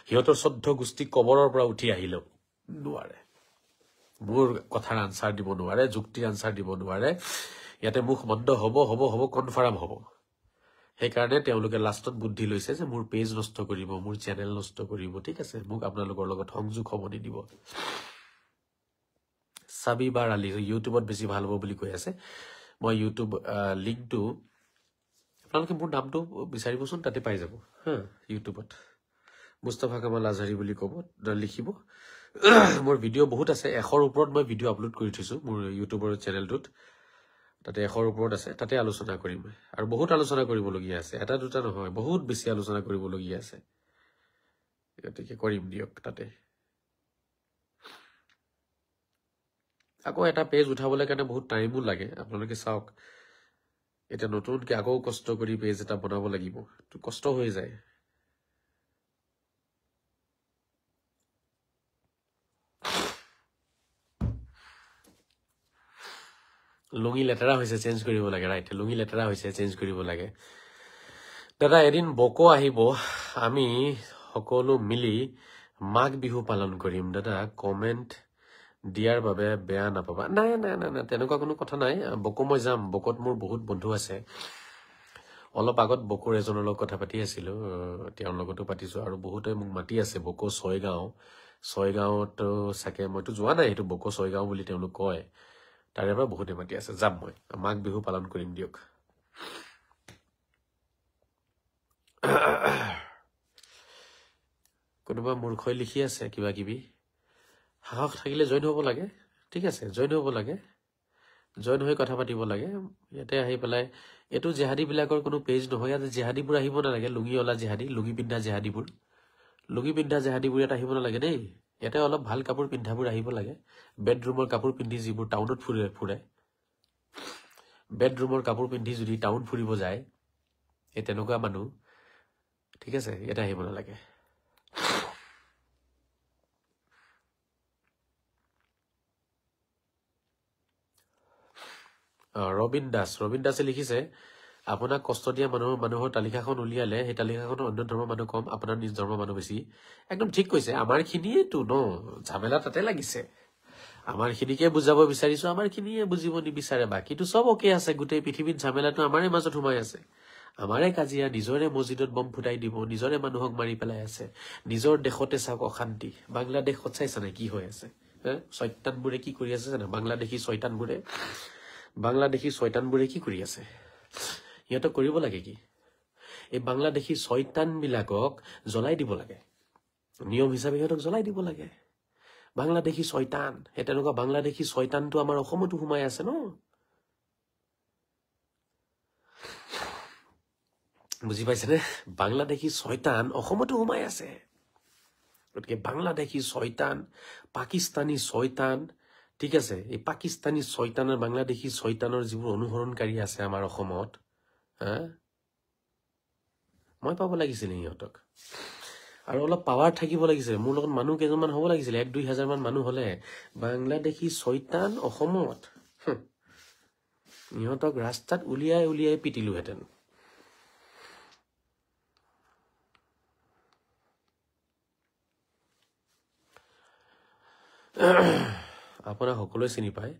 সিহঁতৰ 14 গোষ্ঠী কবৰৰ পৰা উঠি আহিলেও নোৱাৰে মোৰ কথাৰ আনসাৰ দিব নোৱাৰে যুক্তিৰ আনসাৰ দিব নোৱাৰে ইয়াতে মুখ বন্ধ হ'ব কনফাৰ্ম হ'ব সেইকাৰণে তেওঁলোকে লাষ্টত বুদ্ধি লৈছে যে মোৰ পেজ নষ্ট কৰিব মোৰ চেনেল নষ্ট কৰিব ঠিক আছে মোক আপোনালোকৰ লগত সংযোগ হ'ব নিদিব সাবিবাৰ আলী ইউটিউবত বেছি ভাল হ'ব বুলি কৈ আছে মই ইউটিউব লিংকটো আপোনালোকে মোৰ নামটো বিচাৰিবচোন তাতে পাই যাব হা ইউটিউবত মুস্তাফা কামাল আজহাৰী বুলি ক'ব লিখিব মোৰ ভিডিঅ' বহুত আছে 100ৰ ওপৰত মই ভিডিঅ' আপলোড কৰি থৈছো মোৰ ইউটিউবৰ চেনেলটোত তাতে 100ৰ ওপৰত আছে তাতে আলোচনা কৰিম আৰু বহুত আলোচনা কৰিবলগীয়া আছে এটা দুটা নহয় বহুত বেছি আলোচনা কৰিবলগীয়া আছে গতিকে কৰিম দিয়ক তাতে আকৌ এটা পেজ উঠাবলৈ কাৰণে বহুত টাইমো লাগে আপোনালোকে চাওক এটা নতুনকৈ আকৌ কষ্ট কৰি পেজ এটা বনাব লাগিব তো কষ্ট হৈ যায় লুঙি লেতেৰা হৈছে চেঞ্জ কৰিব লাগে ৰাইট লুঙি লেতেৰা হৈছে চেঞ্জ কৰিব লাগে দাদা এদিন বকো আহিব আমি সকলো মিলি মাঘ বিহু পালন কৰিম দাদা কমেন্ট দিয়াৰ বাবে বেয়া নাপাবা নাই নাই নাই নাই তেনেকুৱা কোনো কথা নাই বকো মই যাম বকত মোৰ বহুত বন্ধু আছে অলপ আগত বকোৰ এজনৰ লগত কথা পাতি আছিলো তেওঁৰ লগতো পাতিছো আৰু বহুতে মোক মাতি আছে বকো ছয়গাঁৱত চাকে মইতো যোৱা নাই সেইটো বকো ছয়গাঁও বুলি তেওঁলোক কয় তাৰে পৰা বহুতে মাতি আছে যাম মই মাঘ বিহু পালন কৰিম দিয়ক কোনোবা মূৰ্খই লিখি আছে কিবা কিবি সাহস থাকিলে জইন হ'ব লাগে ঠিক আছে জইন হ'ব লাগে জইন হৈ কথা পাতিব লাগে ইয়াতে আহি পেলাই এইটো জেহাদী বিলাকৰ কোনো পেজ নহয় ইয়াতে জেহাদীবোৰ আহিব নালাগে লুঙিঅলা জেহাদী লুঙি পিন্ধা জেহাদীবোৰ ইয়াত আহিব নালাগে দেই ইয়াতে অলপ ভাল কাপোৰ পিন্ধাবোৰ আহিব লাগে বেডৰুমৰ কাপোৰ পিন্ধি যিবোৰ টাউনত ফুৰে বেডৰুমৰ কাপোৰ পিন্ধি যদি টাউন ফুৰিব যায় এই তেনেকুৱা মানুহ ঠিক আছে ইয়াতে আহিব নালাগে ৰবিন দাসে লিখিছে আপোনাক কষ্ট দিয়া মানুহৰ তালিকাখন উলিয়ালে সেই তালিকাখনৰ অন্য ধৰ্মৰ মানুহ কম আপোনাৰ নিজ ধৰ্মৰ মানুহ বেছি একদম ঠিক কৈছে আমাৰ খিনিয়েতো ন ঝামেলা তাতে লাগিছে আমাৰ খিনিকে বুজাব বিচাৰিছো আমাৰ খিনিয়ে বুজিব নিবিচাৰে বাকীটো চব অকে আছে গোটেই পৃথিৱীত ঝামেলাটো আমাৰে মাজত সোমাই আছে আমাৰে কাজিয়া নিজৰে মছজিদত বম ফুটাই দিব নিজৰে মানুহক মাৰি পেলাই আছে নিজৰ দেশতে চাওক অশান্তি বাংলাদেশত চাইছা নাই কি হৈ আছে শয়তানবোৰে কি কৰি আছে জানা বাংলাদেশী শয়তানবোৰে কি কৰি আছে সিহঁতক কৰিব লাগে কি এই বাংলাদেশী শয়তান বিলাকক জ্বলাই দিব লাগে নিয়ম হিচাপে সিহঁতক জ্বলাই দিব লাগে বাংলাদেশী শয়তান সেই তেনেকুৱা বাংলাদেশী শয়তানটো আমাৰ অসমতো সোমাই আছে ন বুজি পাইছেনে বাংলাদেশী শয়তান অসমতো সোমাই আছে গতিকে বাংলাদেশী শয়তান পাকিস্তানী শয়তান ঠিক আছে এই পাকিস্তানী শয়তানৰ বাংলাদেশী শয়তানৰ যিবোৰ অনুসৰণকাৰী আছে আমাৰ অসমত মই পাব লাগিছিল সিহঁতক আৰু অলপ পাৱাৰ থাকিব লাগিছিল মোৰ লগত মানুহ কেইজনমান হ'ব লাগিছিল 1-2 হাজাৰ মান মানুহ হলে বাংলাদেশী শয়তান অসমত সিহঁতক ৰাস্তাত উলিয়াই পিটিলোহেঁতেন আপোনাক সকলোৱে চিনি পায়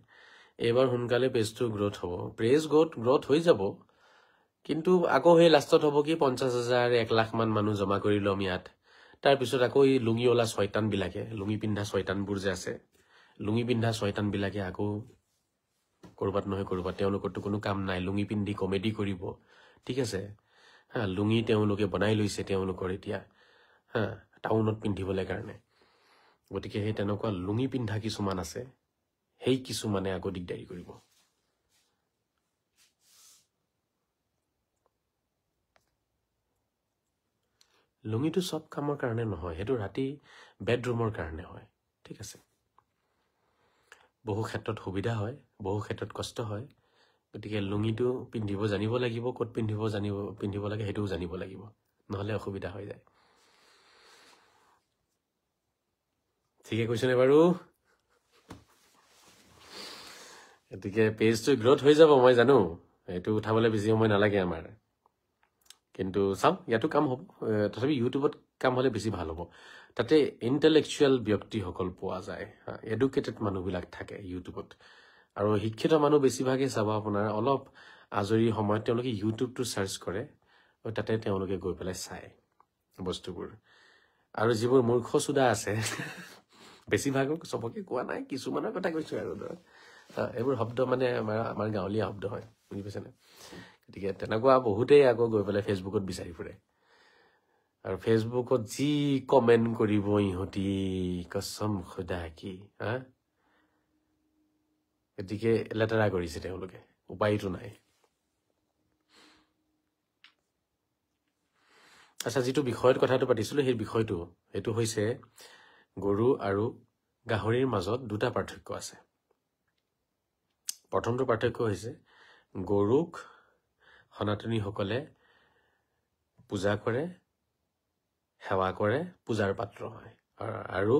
এইবাৰ সোনকালে পেজটো গ্ৰোথ হ'ব পেজ গ্ৰোথ হৈ যাব কিন্তু আকৌ সেই লাষ্টত হ'ব কি 50,000 1 লাখ মান মানুহ জমা কৰি ল'ম ইয়াত তাৰপিছত আকৌ এই লুঙিঅলা শয়তান বিলাকে লুঙি পিন্ধা শয়তানবোৰ যে আছে লুঙি পিন্ধা শয়তান বিলাকে আকৌ কৰবাত নহয় কৰবাত তেওঁলোকৰতো কোনো কাম নাই লুঙি পিন্ধি কমেডি কৰিব ঠিক আছে লুঙি তেওঁলোকে বনাই লৈছে তেওঁলোকৰ এতিয়া টাউনত পিন্ধিবলৈ কাৰণে গতিকে সেই তেনেকুৱা লুঙি পিন্ধা কিছুমান আছে সেই কিছুমানে আকৌ দিগদাৰি কৰিব লুঙিটো সব কামৰ কাৰণে নহয় সেইটো ৰাতি বেডৰুমৰ কাৰণে হয় ঠিক আছে বহু ক্ষেত্ৰত সুবিধা হয় বহু ক্ষেত্ৰত কষ্ট হয় গতিকে লুঙিটো পিন্ধিব জানিব লাগিব ক'ত পিন্ধিব লাগে সেইটোও জানিব লাগিব নহলে অসুবিধা হৈ যায় ঠিকে কৈছেনে বাৰু গতিকে পেজটো গ্ৰোথ হৈ যাব মই জানো এইটো উঠাবলৈ বেছি সময় নালাগে আমাৰ কিন্তু চাওক ইয়াতো কাম হ'ব তথাপি ইউটিউবত কাম হ'লে বেছি ভাল হ'ব তাতে ইণ্টেলেকচুৱেল ব্যক্তিসকল পোৱা যায় এডুকেটেড মানুহবিলাক থাকে ইউটিউবত আৰু শিক্ষিত মানুহ বেছিভাগে চাব আপোনাৰ অলপ আজৰি সময়ত তেওঁলোকে ইউটিউবটো চাৰ্চ কৰে আৰু তাতে তেওঁলোকে গৈ পেলাই চায় বস্তুবোৰ আৰু যিবোৰ মূৰ্খচুদা আছে বেছিভাগক চবকে কোৱা নাই কিছুমানৰ কথা কৈছো আৰু এইবোৰ শব্দ মানে আমাৰ গাঁৱলীয়া শব্দ হয় বুজি পাইছেনে গতিকে তেনেকুৱা বহুতেই আকৌ গৈ পেলাই ফেচবুকত বিচাৰি ফুৰে আৰু ফেচবুকত যি কমেন্ট কৰিব ইহঁতি কসম খুদা কি গতিকে লেতেৰা কৰিছে তেওঁলোকে উপায়তো নাই আচ্ছা যিটো বিষয়ত কথাটো পাতিছিলো সেই বিষয়টো সেইটো হৈছে গৰু আৰু গাহৰিৰ মাজত দুটা পাৰ্থক্য আছে প্ৰথমটো পাৰ্থক্য হৈছে গৰুক সনাতনীসকলে পূজা কৰে সেৱা কৰে পূজাৰ পাত্ৰ হয় আৰু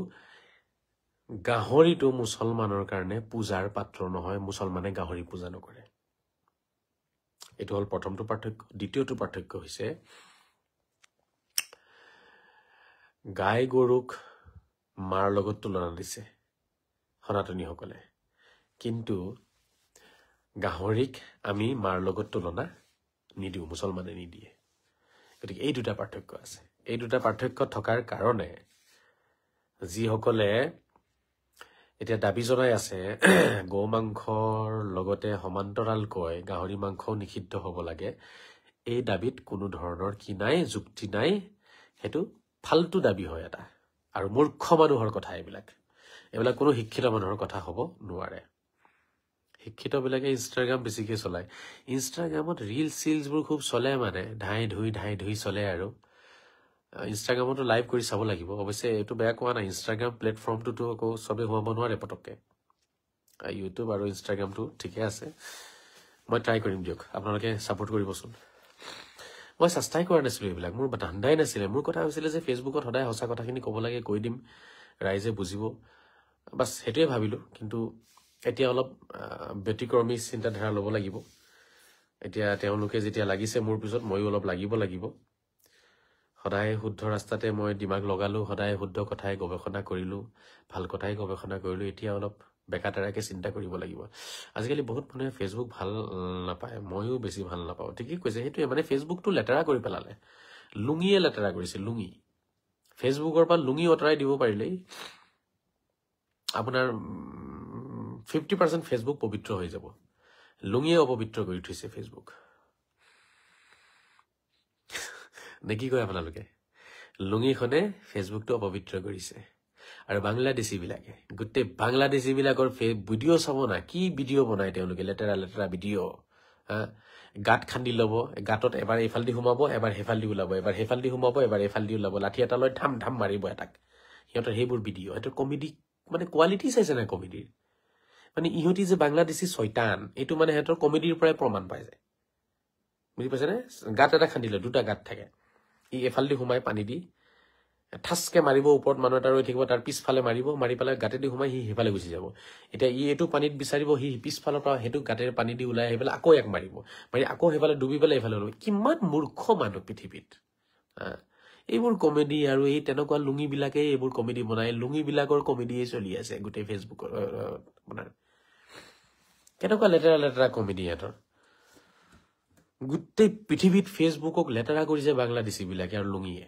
গাহৰিটো মুছলমানৰ কাৰণে পূজাৰ পাত্ৰ নহয় মুছলমানে গাহৰি পূজা নকৰে এইটো হ'ল প্ৰথমটো পাৰ্থক্য দ্বিতীয়টো পাৰ্থক্য হৈছে গাই গৰুক মাৰ লগত তুলনা দিছে সনাতনীসকলে, কিন্তু গাহৰিক আমি মাৰ লগত তুলনা নিদিওঁ, মুছলমানে নিদিয়ে। গতিকে এই দুটা পাৰ্থক্য আছে। এই দুটা পাৰ্থক্য থকাৰ কাৰণে যিসকলে এতিয়া দাবী জনাই আছে গৌ মাংসৰ লগতে সমান্তৰালকৈ গাহৰি মাংসও নিষিদ্ধ হ'ব লাগে, এই দাবীত কোনো ধৰণৰ কি নাই, যুক্তি নাই। সেইটো ফাল্টু দাবী হয় এটা, আৰু মূৰ্খ মানুহৰ কথা এইবিলাক। এইবিলাক কোনো শিক্ষিত মানুহৰ কথা হ'ব নোৱাৰে। শিক্ষিতবিলাকে ইনষ্টাগ্ৰাম বেছিকৈ চলায়। ইনষ্টাগ্ৰামত ৰিলছবোৰ খুব চলে, মানে ধাই ধুই চলে। আৰু ইনষ্টাগ্ৰামতো লাইভ কৰি চাব লাগিব। অৱশ্যে এইটো বেয়া কোৱা নাই, ইনষ্টাগ্ৰাম প্লেটফৰ্মটোতো আকৌ চবেই সোমাব নোৱাৰে পটককৈ। ইউটিউব আৰু ইনষ্টাগ্ৰামটো ঠিকে আছে, মই ট্ৰাই কৰিম দিয়ক, আপোনালোকে ছাপোৰ্ট কৰিবচোন। মই চেষ্টাই কৰা নাছিলোঁ এইবিলাক, মোৰ ধান্দাই নাছিলে। মোৰ কথা হৈছিলে যে ফেচবুকত সদায় সঁচা কথাখিনি ক'ব লাগে, কৈ দিম, ৰাইজে বুজিব, বাছ সেইটোৱে ভাবিলোঁ। কিন্তু এতিয়া অলপ ব্যতিক্ৰমী চিন্তাধাৰা ল'ব লাগিব। এতিয়া তেওঁলোকে যেতিয়া লাগিছে মোৰ পিছত, ময়ো অলপ লাগিব। সদায় শুদ্ধ ৰাস্তাতে মই দিমাগ লগালোঁ, সদায় শুদ্ধ কথাই গৱেষণা কৰিলোঁ, ভাল কথাই গৱেষণা কৰিলোঁ। এতিয়া অলপ বেকাতেৰাকে চিন্তা কৰিব লাগিব। আজিকালি বহুত মানুহে ফেচবুক ভাল নাপায়, ময়ো বেছি ভাল নাপাওঁ। ঠিকেই কৈছে, সেইটোৱে মানে ফেচবুকটো লেতেৰা কৰি পেলালে। লুঙিয়ে লেতেৰা কৰিছে, লুঙি। ফেচবুকৰ পৰা লুঙি আঁতৰাই দিব পাৰিলেই আপোনাৰ 50% ফেচবুক পবিত্ৰ হৈ যাব। লুঙিয়ে অপবিত্ৰ কৰি থৈছে ফেচবুক, নে কি কয় আপোনালোকে? লুঙিখনে ফেচবুকটো অপবিত্ৰ কৰিছে। আৰু বাংলাদেশীবিলাকে, গোটেই বাংলাদেশীবিলাকৰ ভিডিঅ' চাব না, কি ভিডিঅ' বনায় তেওঁলোকে, লেতেৰা ভিডিঅ'। গাঁত খান্দি ল'ব, গাঁতত এবাৰ এইফালেদি সোমাব, এবাৰ সেইফালেদি ওলাব, এবাৰ সেইফালেদি সোমাব, এবাৰ এইফালেদি ওলাব, লাঠি এটা লৈ ধাম মাৰিব এটাক। সিহঁতৰ সেইবোৰ ভিডিঅ'। সেইটো কমেডি, মানে কোৱালিটি চাইছে নাই কমেডিৰ? মানে ইহঁতি যে বাংলাদেশী শয়তান, এইটো মানে সিহঁতৰ কমেডিৰ পৰাই প্ৰমাণ পাই যায়। বুজি পাইছেনে? গাঁত এটা খান্দিলে, দুটা গাঁত থাকে, ই এফালেদি সোমাই পানী দি ঠাচকে মাৰিব, ওপৰত মানুহ এটা ৰৈ থাকিব, তাৰ পিছফালে মাৰিব, মাৰি পেলাই গাঁতেদি সোমাই সি সিফালে গুচি যাব। এতিয়া ই এইটো পানীত বিচাৰিব, সি পিছফালৰ পৰা সেইটো গাঁতেৰে পানী দি ওলাই আহি পেলাই আকৌ এক মাৰিব, মাৰি আকৌ সেইফালে ডুবি পেলাই এইফালে ওলাব। কিমান মূৰ্খ মানুহ পৃথিৱীত। এইবোৰ কমেডি, আৰু এই তেনেকুৱা লুঙিবিলাকে এইবোৰ কমেডি বনায়। লুঙিবিলাকৰ কমেডিয়ে চলি আছে গোটেই ফেচবুকৰ। আপোনাৰ কেনেকুৱা লেতেৰা কমেডি সিহঁতৰ। গোটেই পৃথিৱীত ফেচবুকক লেতেৰা কৰিছে বাংলাদেশীবিলাকে আৰু লুঙিয়ে।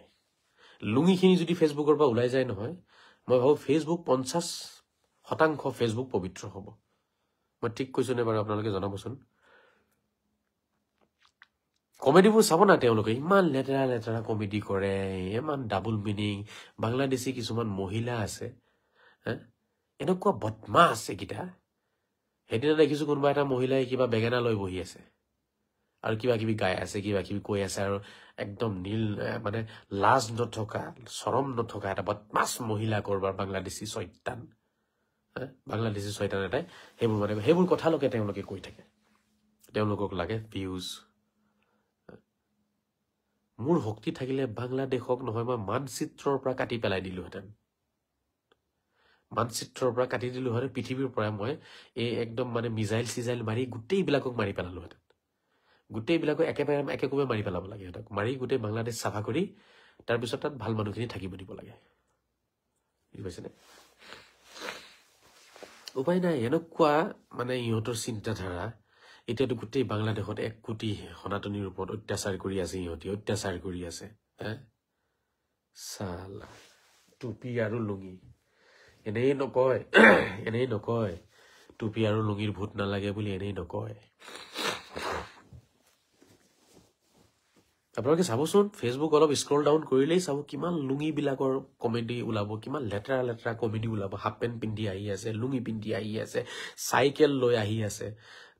লুঙিখিনি যদি ফেচবুকৰ পৰা ওলাই যায় নহয়, মই ভাবোঁ ফেচবুক 50% ফেচবুক পবিত্ৰ হ'ব। মই ঠিক কৈছোঁ নে বাৰু? আপোনালোকে জনাবচোন। কমেডিবোৰ চাব না, তেওঁলোকে ইমান লেতেৰা কমেডি কৰে, ইমান ডাবল মিনিং। বাংলাদেশী কিছুমান মহিলা আছে, এনেকুৱা বদমাছ এইকেইটা। সেইদিনা দেখিছোঁ কোনোবা এটা মহিলাই কিবা বেঙেনা লৈ বহি আছে আৰু কিবা কিবি গাই আছে, কিবা কিবি কৈ আছে, আৰু একদম মানে লাজ নথকা, চৰম নথকা এটা বদমাছ মহিলা কৰবাৰ বাংলাদেশী চৈতান। বাংলাদেশী চৈতান এটাই সেইবোৰ কথালৈকে তেওঁলোকে কৈ থাকে। তেওঁলোকক লাগে ভিউজ। মোৰ শক্তি থাকিলে বাংলাদেশক নহয়, মই মানচিত্ৰৰ পৰা কাটি পেলাই দিলোহেঁতেন। মানচিত্ৰৰ পৰা কাটি দিলোহেঁতেন, পৃথিৱীৰ পৰা মই এই একদম মানে মিজাইল মাৰি গোটেইবিলাকক মাৰি পেলালোহেঁতেন। গোটেইবিলাকক একেকোবে মাৰি পেলাব লাগে, সিহঁতক মাৰি গোটেই বাংলাদেশ চাফা কৰি তাৰপিছত তাত ভাল মানুহখিনি থাকিব দিব লাগে। বুজি পাইছেনে? উপায় নাই, এনেকুৱা মানে ইহঁতৰ চিন্তাধাৰা। এতিয়াতো গোটেই বাংলাদেশত 1 কোটি সনাতনীৰ ওপৰত অত্যাচাৰ কৰি আছে, ইহঁতি অত্যাচাৰ কৰি আছে। চালা টুপি আৰু লুঙি। এনেই নকয় টুপি আৰু লুঙিৰ ভূত নালাগে বুলি, এনেই নকয়। আপোনালোকে চাবচোন, ফেচবুক অলপ স্ক্ৰল ডাউন কৰিলেই চাব, কিমান লুঙিবিলাকৰ কমেডি ওলাব, কিমান লেতেৰা কমেডি ওলাব। হাফ পেণ্ট পিন্ধি আহি আছে, লুঙি পিন্ধি আহি আছে, চাইকেল লৈ আহি আছে,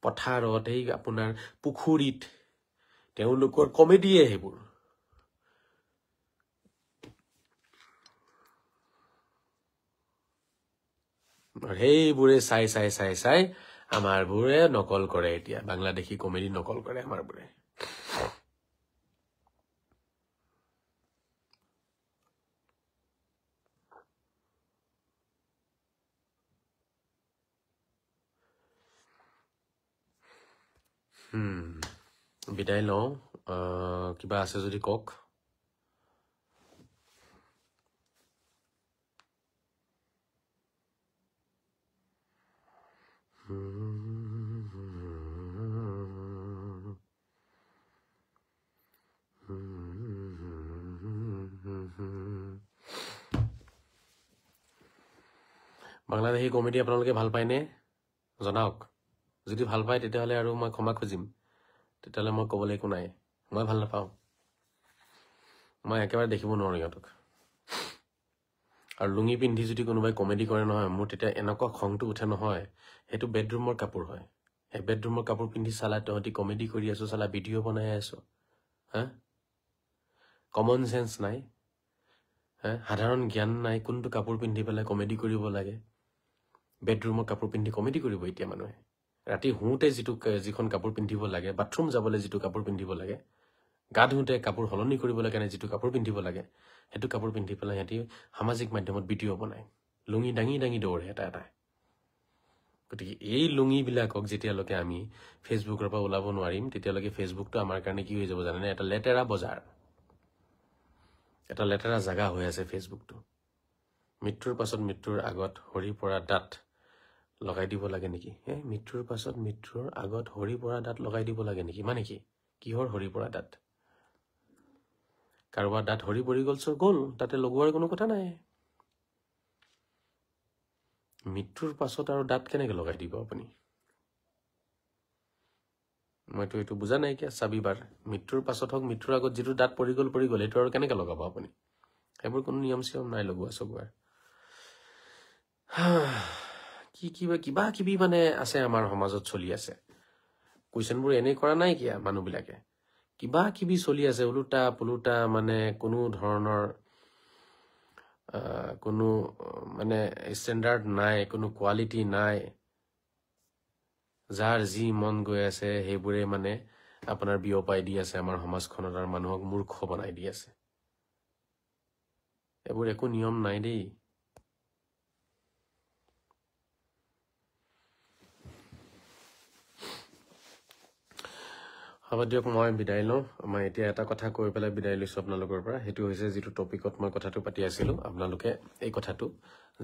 পথাৰত, এই আপোনাৰ পুখুৰীত, তেওঁলোকৰ কমেডিয়ে সেইবোৰ। সেইবোৰে চাই আমাৰবোৰে নকল কৰে। এতিয়া বাংলাদেশী কমেডি নকল কৰে আমাৰবোৰে। বিদায় লওঁ। কিবা আছে যদি কওক। বাংলাদেশী কমেডি আপোনালোকে ভাল পায়নে জনাওক যদি ভাল পায় তেতিয়াহ'লে আৰু মই ক্ষমা খুজিম তেতিয়াহ'লে মই ক'বলৈ একো নাই মই ভাল নাপাওঁ মই একেবাৰে দেখিব নোৱাৰো ইহঁতক আৰু লুঙি পিন্ধি যদি কোনোবাই কমেডি কৰে নহয় মোৰ তেতিয়া এনেকুৱা খংটো উঠে নহয় সেইটো বেডৰুমৰ কাপোৰ হয় সেই বেডৰুমৰ কাপোৰ পিন্ধি চালা তহঁতি কমেডি কৰি আছো চালা ভিডিঅ' বনাই আছো হা কমন চেন্স নাই হা সাধাৰণ জ্ঞান নাই কোনটো কাপোৰ পিন্ধি পেলাই কমেডি কৰিব লাগে বেডৰুমৰ কাপোৰ পিন্ধি কমেডি কৰিব এতিয়া মানুহে ৰাতি শুওঁতে যিখন কাপোৰ পিন্ধিব লাগে বাথৰুম যাবলৈ যিটো কাপোৰ পিন্ধিব লাগে গা ধুওঁতে কাপোৰ সলনি কৰিবলৈ কাৰণে যিটো কাপোৰ পিন্ধিব লাগে সেইটো কাপোৰ পিন্ধি পেলাই সিহঁতি সামাজিক মাধ্যমত ভিডিঅ' বনায় লুঙি দাঙি দাঙি দৌৰে এটা এটা গতিকে এই লুঙিবিলাকক যেতিয়ালৈকে আমি ফেচবুকৰ পৰা ওলাব নোৱাৰিম তেতিয়ালৈকে ফেচবুকটো আমাৰ কাৰণে কি হৈ যাব জানেনে এটা লেতেৰা বজাৰ এটা লেতেৰা জাগা হৈ আছে ফেচবুকটো মৃত্যুৰ পাছত মৃত্যুৰ আগত হৰি পৰা দাঁত লগাই দিব লাগে নেকি মৃত্যুৰ পাছত মৃত্যুৰ আগত হৰি পৰা দাঁত লগাই দিব লাগে নেকি মানে কি কিহৰ হৰি পৰা দাঁত কাৰোবাৰ দাঁত হৰি পৰি গ'ল তাতে লগোৱাৰ কোনো কথা নাই মৃত্যুৰ পাছত আৰু দাঁত কেনেকে লগাই দিব আপুনি মইতো এইটো বুজা নাইকিয়া চাবিবাৰ মৃত্যুৰ পাছত হওক মৃত্যুৰ আগত যিটো দাঁত পৰি গ'ল এইটো আৰু কেনেকে লগাব আপুনি সেইবোৰ কোনো নিয়ম চিয়ম নাই লগোৱা চগোৱাৰ কিবা কিবি মানে আছে আমাৰ সমাজত চলি আছে কুৱেশ্যনবোৰ এনেই কৰা নাই কিয়া মানুহবিলাকে কিবা কিবি চলি আছে ওলোটা পোলোটা মানে কোনো ধৰণৰ কোনো মানে ষ্টেণ্ডাৰ্ড নাই কোনো কোৱালিটি নাই যাৰ যি মন গৈ আছে সেইবোৰে মানে আপোনাৰ বিয়পাই দি আছে আমাৰ সমাজখনত আৰু মানুহক মূৰ্খ বনাই দি আছে এইবোৰ একো নিয়ম নাই দেই হ'ব দিয়ক মই বিদায় লওঁ মই এতিয়া এটা কথা কৈ পেলাই বিদায় লৈছোঁ আপোনালোকৰ পৰা সেইটো হৈছে যিটো টপিকত মই কথাটো পাতি আছিলোঁ আপোনালোকে এই কথাটো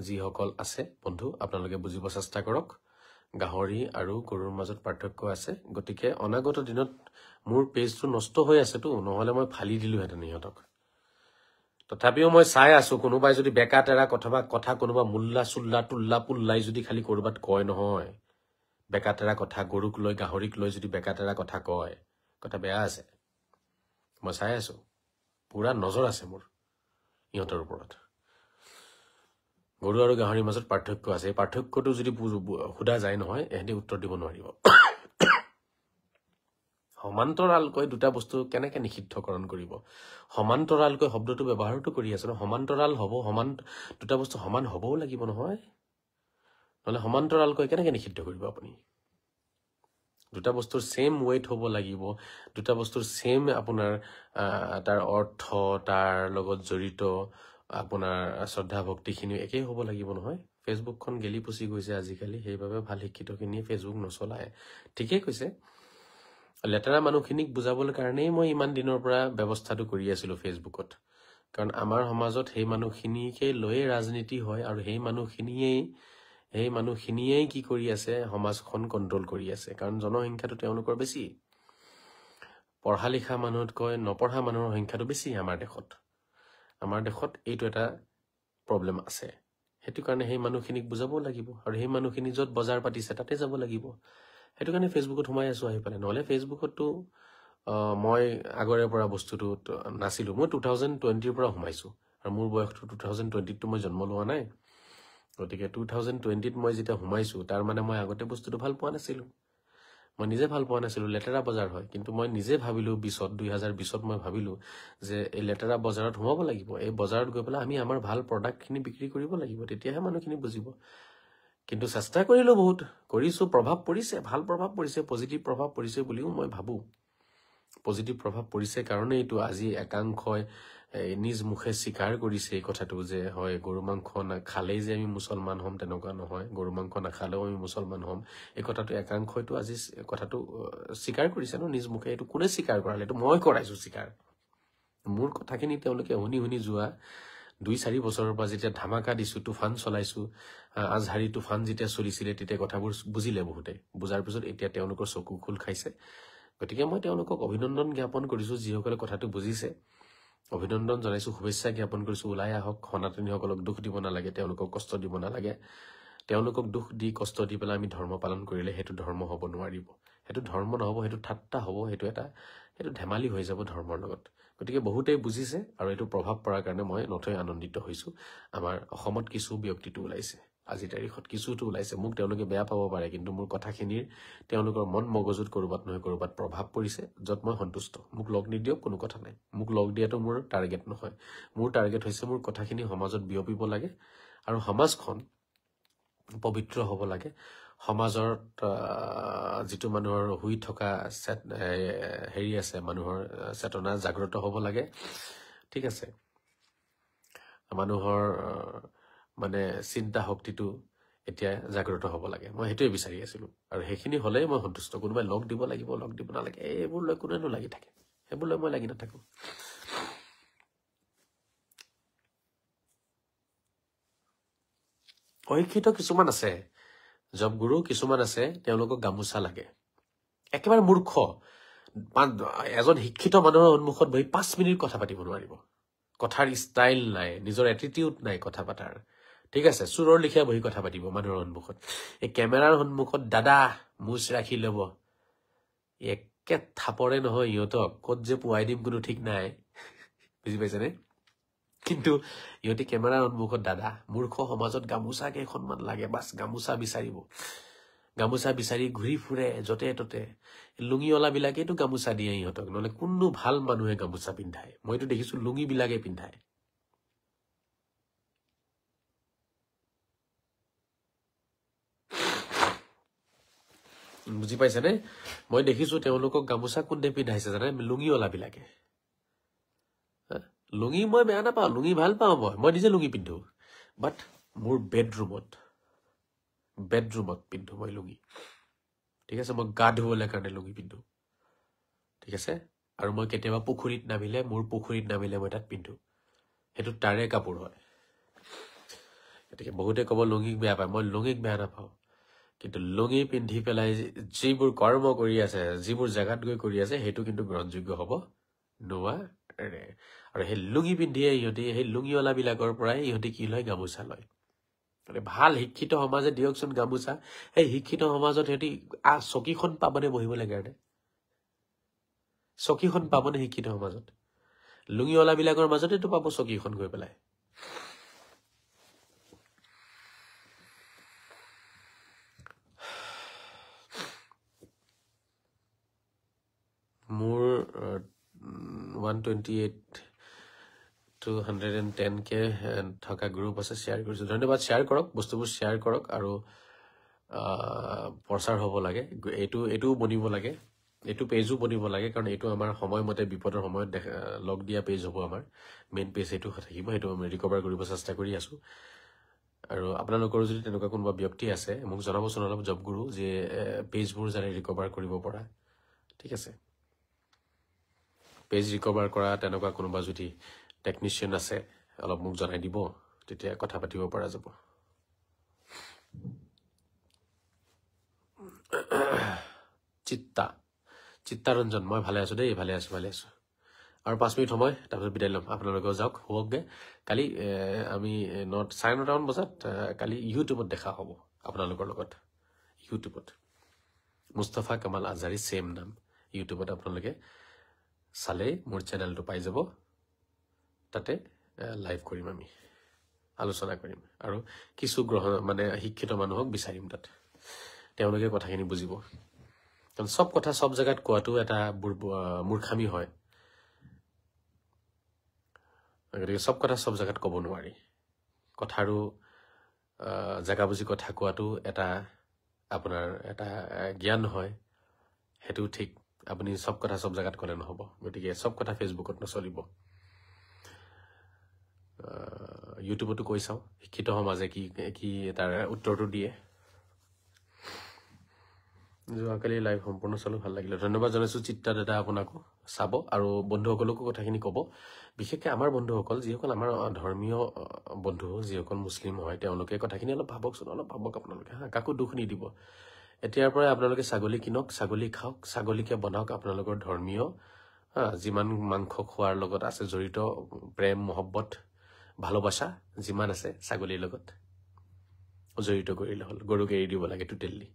যিসকল আছে বন্ধু আপোনালোকে বুজিব চেষ্টা কৰক গাহৰি আৰু গৰুৰ মাজত পাৰ্থক্য আছে গতিকে অনাগত দিনত মোৰ পেজটো নষ্ট হৈ আছেতো নহ'লে মই ফালি দিলোহেঁতেন ইহঁতক তথাপিও মই চাই আছো কোনোবাই যদি বেকা তেৰা কথা কোনোবা মুল্লা চুল্লা টুল্লা পুল্লাই যদি খালি ক'ৰবাত কয় নহয় বেকা তেৰা কথা গৰুক লৈ গাহৰিক লৈ যদি বেকা তেৰা কথা কয় কথা বেয়া আছে মই চাই আছো পুৰা নজৰ আছে মোৰ ইহঁতৰ ওপৰত গৰু আৰু গাহৰিৰ মাজত পাৰ্থক্য আছে এই পাৰ্থক্যটো যদি সোধা যায় নহয় এহেঁতি উত্তৰ দিব নোৱাৰিব সমান্তৰালকৈ দুটা বস্তু কেনেকে নিষিদ্ধকৰণ কৰিব সমান্তৰালকৈ শব্দটো ব্যৱহাৰটো কৰি আছে ন সমান্তৰাল হ'ব দুটা বস্তু সমান হ'বও লাগিব নহয় নহ'লে সমান্তৰালকৈ কেনেকে নিষিদ্ধ কৰিব আপুনি দুটা বস্তুৰ সেম ওয়েট হ'ব লাগিব দুটা বস্তুৰ সেম আপোনাৰ তাৰ অৰ্থ তাৰ লগত জড়িত আপোনাৰ শ্ৰদ্ধা ভক্তিখিনি একেই হ'ব লাগিব নহয় ফেচবুকখন গেলি পচি গৈছে আজিকালি সেইবাবে ভাল শিক্ষিতখিনিয়ে ফেচবুক নচলায় ঠিকেই কৈছে লেতেৰা মানুহখিনিক বুজাবলৈ কাৰণেই মই ইমান দিনৰ পৰা ব্যৱস্থাটো কৰি আছিলোঁ ফেচবুকত কাৰণ আমাৰ সমাজত সেই মানুহখিনিকে লৈয়ে ৰাজনীতি হয় আৰু সেই মানুহখিনিয়েই কি কৰি আছে সমাজখন কণ্ট্ৰল কৰি আছে কাৰণ জনসংখ্যাটো তেওঁলোকৰ বেছি পঢ়া লিখা মানুহতকৈ নপঢ়া মানুহৰ সংখ্যাটো বেছি আমাৰ দেশত এইটো এটা প্ৰব্লেম আছে সেইটো কাৰণে সেই মানুহখিনিক বুজাবও লাগিব আৰু সেই মানুহখিনি য'ত বজাৰ পাতিছে তাতে যাব লাগিব সেইটো কাৰণে ফেচবুকত সোমাই আছো আহি পেলাই নহ'লে ফেচবুকততো মই আগৰে পৰা বস্তুটো নাছিলোঁ মই 2020ৰ পৰা সোমাইছোঁ আৰু মোৰ বয়সটো 2020ত মই জন্ম লোৱা নাই গতিকে 2020ত মই যেতিয়া সোমাইছোঁ তাৰ মানে মই আগতে বস্তুটো ভাল পোৱা নাছিলোঁ মই নিজে ভাল পোৱা নাছিলোঁ লেতেৰা বজাৰ হয় কিন্তু মই নিজে ভাবিলোঁ 2020ত মই ভাবিলোঁ যে এই লেতেৰা বজাৰত সোমাব লাগিব এই বজাৰত গৈ পেলাই আমি আমাৰ ভাল প্ৰডাক্টখিনি বিক্ৰী কৰিব লাগিব তেতিয়াহে মানুহখিনি বুজিব কিন্তু চেষ্টা কৰিলোঁ বহুত কৰিছোঁ প্ৰভাৱ পৰিছে ভাল প্ৰভাৱ পৰিছে পজিটিভ প্ৰভাৱ পৰিছে বুলিও মই ভাবোঁ পজিটিভ প্ৰভাৱ পৰিছে কাৰণেই এইটো আজি একাংশই নিজ মুখে স্বীকাৰ কৰিছে এই কথাটো যে হয় গৰু মাংস নাখালেই যে আমি মুছলমান হ'ম তেনেকুৱা নহয় গৰু মাংস নাখালেও আমি মুছলমান হ'ম এই কথাটো একাংশইতো আজি কথাটো স্বীকাৰ কৰিছে ন নিজ মুখে এইটো কোনে স্বীকাৰ কৰালে এইটো মই কৰাইছোঁ স্বীকাৰ মোৰ কথাখিনি তেওঁলোকে শুনি যোৱা 2-4 বছৰৰ পৰা যেতিয়া ধামাকা দিছোঁ তুফান চলাইছোঁ আজহাৰী তুফান যেতিয়া চলিছিলে তেতিয়া কথাবোৰ বুজিলে বহুতে বুজাৰ পিছত এতিয়া তেওঁলোকৰ চকু খোল খাইছে গতিকে মই তেওঁলোকক অভিনন্দন জ্ঞাপন কৰিছোঁ যিসকলে কথাটো বুজিছে অভিনন্দন জনাইছোঁ শুভেচ্ছা জ্ঞাপন কৰিছোঁ ওলাই আহক সনাতনীসকলক দুখ দিব নালাগে তেওঁলোকক কষ্ট দিব নালাগে তেওঁলোকক দুখ দি কষ্ট দি পেলাই আমি ধৰ্ম পালন কৰিলে সেইটো ধৰ্ম হ'ব নোৱাৰিব সেইটো ধৰ্ম নহ'ব সেইটো ঠাট্টা হ'ব সেইটো ধেমালি হৈ যাব ধৰ্মৰ লগত গতিকে বহুতেই বুজিছে আৰু এইটো প্ৰভাৱ পৰাৰ কাৰণে মই নথৈ আনন্দিত হৈছো আমাৰ অসমত কিছু ব্যক্তিটো ওলাইছে আজি তাৰিখত কিছুটো ওলাইছে মোক তেওঁলোকে বেয়া পাব পাৰে কিন্তু মোৰ কথাখিনিৰ তেওঁলোকৰ মন মগজুত কৰবাত নহয় কৰবাত প্ৰভাৱ পৰিছে যত মই সন্তুষ্ট মোক লগ নিদিয়ক কোনো কথা নাই মোক লগ দিয়াটো মোৰ টাৰ্গেট নহয় মোৰ টাৰ্গেট হৈছে মোৰ কথাখিনি সমাজত বিয়পিব লাগে আৰু সমাজখন পবিত্ৰ হ'ব লাগে সমাজত যিটো মানুহৰ হুই থকা হেৰি আছে মানুহৰ চেতনা জাগ্ৰত হ'ব লাগে ঠিক আছে মানুহৰ মানে চিন্তা শক্তিটো এতিয়া জাগ্ৰত হ'ব লাগে মই সেইটোৱে বিচাৰি আছিলো আৰু সেইখিনি হ'লেই মই সন্তুষ্ট কোনোবাই লগ দিব লাগিব লগ দিব নালাগে এইবোৰ লৈ কোনেনো লাগি থাকে সেইবোৰ লৈ মই লাগি নাথাকো অশিক্ষিত কিছুমান আছে জব গুৰু কিছুমান আছে তেওঁলোকক গামোচা লাগে একেবাৰে মূৰ্খ এজন শিক্ষিত মানুহৰ সন্মুখত বহি 5 মিনিট কথা পাতিব নোৱাৰিব কথাৰ ষ্টাইল নাই নিজৰ এটিটিউড নাই কথা পাতাৰ ঠিক আছে চুৰৰ লিখিয়া বহি কথা পাতিব মানুহৰ সন্মুখত এই কেমেৰাৰ সন্মুখত দাদা মুছ ৰাখি ল'ব একে থাপৰে নহয় ইহঁতক ক'ত যে পুৱাই দিম কোনো ঠিক নাই বুজি পাইছেনে কিন্তু ইহঁতি কেমেৰাৰ সন্মুখত দাদা মূৰ্খ সমাজত গামোচা কেইখনমান লাগে বাছ গামোচা বিচাৰিব গামোচা বিচাৰি ঘূৰি ফুৰে য'তে ত'তে লুঙিঅলাবিলাকেইতো গামোচা দিয়ে ইহঁতক নহ'লে কোনো ভাল মানুহে গামোচা পিন্ধায় মইতো দেখিছো লুঙিবিলাকে পিন্ধায় বুজি পাইছেনে মই দেখিছো তেওঁলোকক গামোচা কোনে পিন্ধাইছে জানে লুঙিঅলাবিলাকে লুঙি মই বেয়া নাপাওঁ লুঙি ভাল পাওঁ মই নিজে লুঙি পিন্ধো বাট মোৰ বেডৰুমত পিন্ধো মই লুঙি ঠিক আছে মই গা ধুবলৈ কাৰণে লুঙি পিন্ধো ঠিক আছে আৰু মই কেতিয়াবা পুখুৰীত নামিলে মই তাত পিন্ধো সেইটো তাৰে কাপোৰ হয় গতিকে বহুতে ক'ব লুঙিক বেয়া পায় মই লুঙিক বেয়া নাপাওঁ কিন্তু লুঙি পিন্ধি পেলাই যিবোৰ কৰ্ম কৰি আছে যিবোৰ জেগাত গৈ কৰি আছে সেইটো কিন্তু গ্ৰহণযোগ্য হ'ব নোৱাৰে আৰু সেই লুঙি পিন্ধিয়ে ইহঁতি সেই লুঙিঅলাবিলাকৰ পৰাই ইহঁতি কি লয় গামোচা লয় ভাল শিক্ষিত সমাজে দিয়কচোন গামোচা সেই শিক্ষিত সমাজত সিহঁতি চকীখন পাবনে বহিবলৈ কাৰণে চকীখন পাবনে শিক্ষিত সমাজত লুঙিঅলাবিলাকৰ মাজতেতো পাব চকীখন গৈ পেলাই মোৰ 128 to 110K থকা গ্ৰুপ আছে শ্বেয়াৰ কৰিছো ধন্যবাদ শ্বেয়াৰ কৰক বস্তুবোৰ শ্বেয়াৰ কৰক আৰু প্ৰচাৰ হ'ব লাগে এইটো বনিব লাগে এইটো পেজো বনিব লাগে কাৰণ এইটো আমাৰ সময়মতে বিপদৰ সময়ত লগ দিয়া পেজ হ'ব আমাৰ মেইন পেজ এইটো থাকিব সেইটো আমি ৰিকভাৰ কৰিব চেষ্টা কৰি আছো আৰু আপোনালোকৰ যদি তেনেকুৱা কোনোবা ব্যক্তি আছে মোক জনাবচোন অলপ জব গুৰু যে পেজবোৰ যাতে ৰিকভাৰ কৰিব পৰা ঠিক আছে পেজ ৰিকভাৰ কৰা তেনেকুৱা কোনোবা যদি টেকনিচিয়ান আছে অলপ মোক জনাই দিব তেতিয়া কথা পাতিব পৰা যাব চিত্তাৰঞ্জন মই ভালে আছো দেই ভালে আছো আৰু 5 মিনিট সময় তাৰপিছত বিদায় ল'ম আপোনালোকেও যাওক হোৱকগে কালি আমি 9:30 বজাত কালি ইউটিউবত দেখা হ'ব আপোনালোকৰ লগত ইউটিউবত মুস্তাফা কামাল আজহাৰী সেম নাম ইউটিউবত আপোনালোকে চালে মোৰ চেনেলটো পাই যাব তাতে লাইভ কৰিম আমি আলোচনা কৰিম আৰু কিছু মানে শিক্ষিত মানুহক বিচাৰিম তাত তেওঁলোকে কথাখিনি বুজিব কাৰণ সব কথা সব জায়গাত কোৱাটো এটা মূৰ্খামি হয় গতিকে সব কথা সব জায়গাত ক'ব নোৱাৰি কথাৰো জাগা বুজি কথা কোৱাটো এটা আপোনাৰ এটা জ্ঞান হয় সেইটো ঠিক আপুনি সব কথা সব জায়গাত ক'লে নহ'ব গতিকে সব কথা ফেচবুকত নচলিব ইউটিউবতো কৈ চাওঁ শিক্ষিত সমাজে কি তাৰ উত্তৰটো দিয়ে যোৱাকালি লাইভ সম্পূৰ্ণ চালো ভাল লাগিলে ধন্যবাদ জনাইছো চিত্তা দাদা আপোনাকো চাব আৰু বন্ধুসকলকো কথাখিনি ক'ব বিশেষকৈ আমাৰ বন্ধুসকল যিসকল আমাৰ ধৰ্মীয় বন্ধু যিসকল মুছলিম হয় তেওঁলোকে কথাখিনি অলপ ভাবকচোন অলপ ভাবক আপোনালোকে কাকো দুখ নিদিব এতিয়াৰ পৰাই আপোনালোকে ছাগলী কিনক ছাগলী খাওক ছাগলীকে বনাওক আপোনালোকৰ ধৰ্মীয় যিমান মাংস খোৱাৰ লগত আছে জড়িত প্ৰেম মহব্বত ভালোবাসা যিমান আছে ছাগলীৰ লগত জড়িত কৰিলে হ'ল গৰুক এৰি দিব লাগে টোটেলি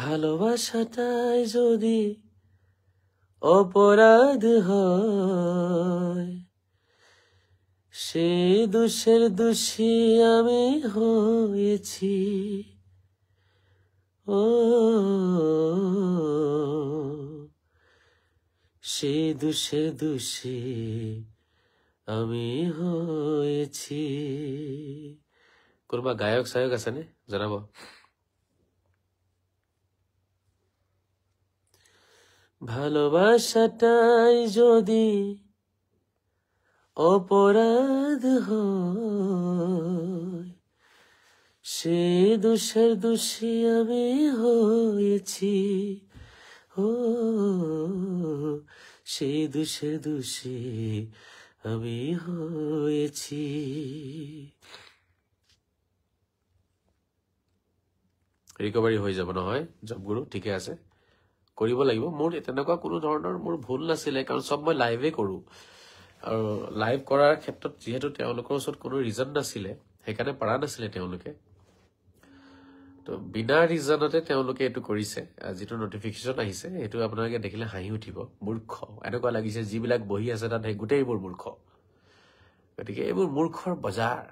ভালোবাসাটাই যদি অপরাধ হয় সে দোষের দোষী আমি হয়েছি ও সে দোষের দোষী আমি হয়েছি কোনোবা গায়ক সায়ক আছেনে জনাব ভালোবাসাটাই যদি অপরাধ হয় সে দোষের দোষী আমি হয়েছি ও সে দোষের দোষী আমি হয়েছি ৰিকভাৰী হৈ যাব নহয় জবগুৰু ঠিকে আছে কৰিব লাগিব মোৰ তেনেকুৱা কোনো ধৰণৰ মোৰ ভুল নাছিলে কাৰণ সব মই লাইভে কৰো আৰু লাইভ কৰাৰ ক্ষেত্ৰত যেহেতু তেওঁলোকৰ ওচৰত কোনো ৰিজন নাছিলে সেইকাৰণে পাৰা নাছিলে তেওঁলোকে তো বিনা ৰিজনতে তেওঁলোকে এইটো কৰিছে যিটো নটিফিকেশ্যন আহিছে এইটো আপোনালোকে দেখিলে হাঁহি উঠিব মূৰ্খ এনেকুৱা লাগিছে যিবিলাক বহি আছে তাত গোটেইবোৰ মূৰ্খ গতিকে এইবোৰ মূৰ্খৰ বজাৰ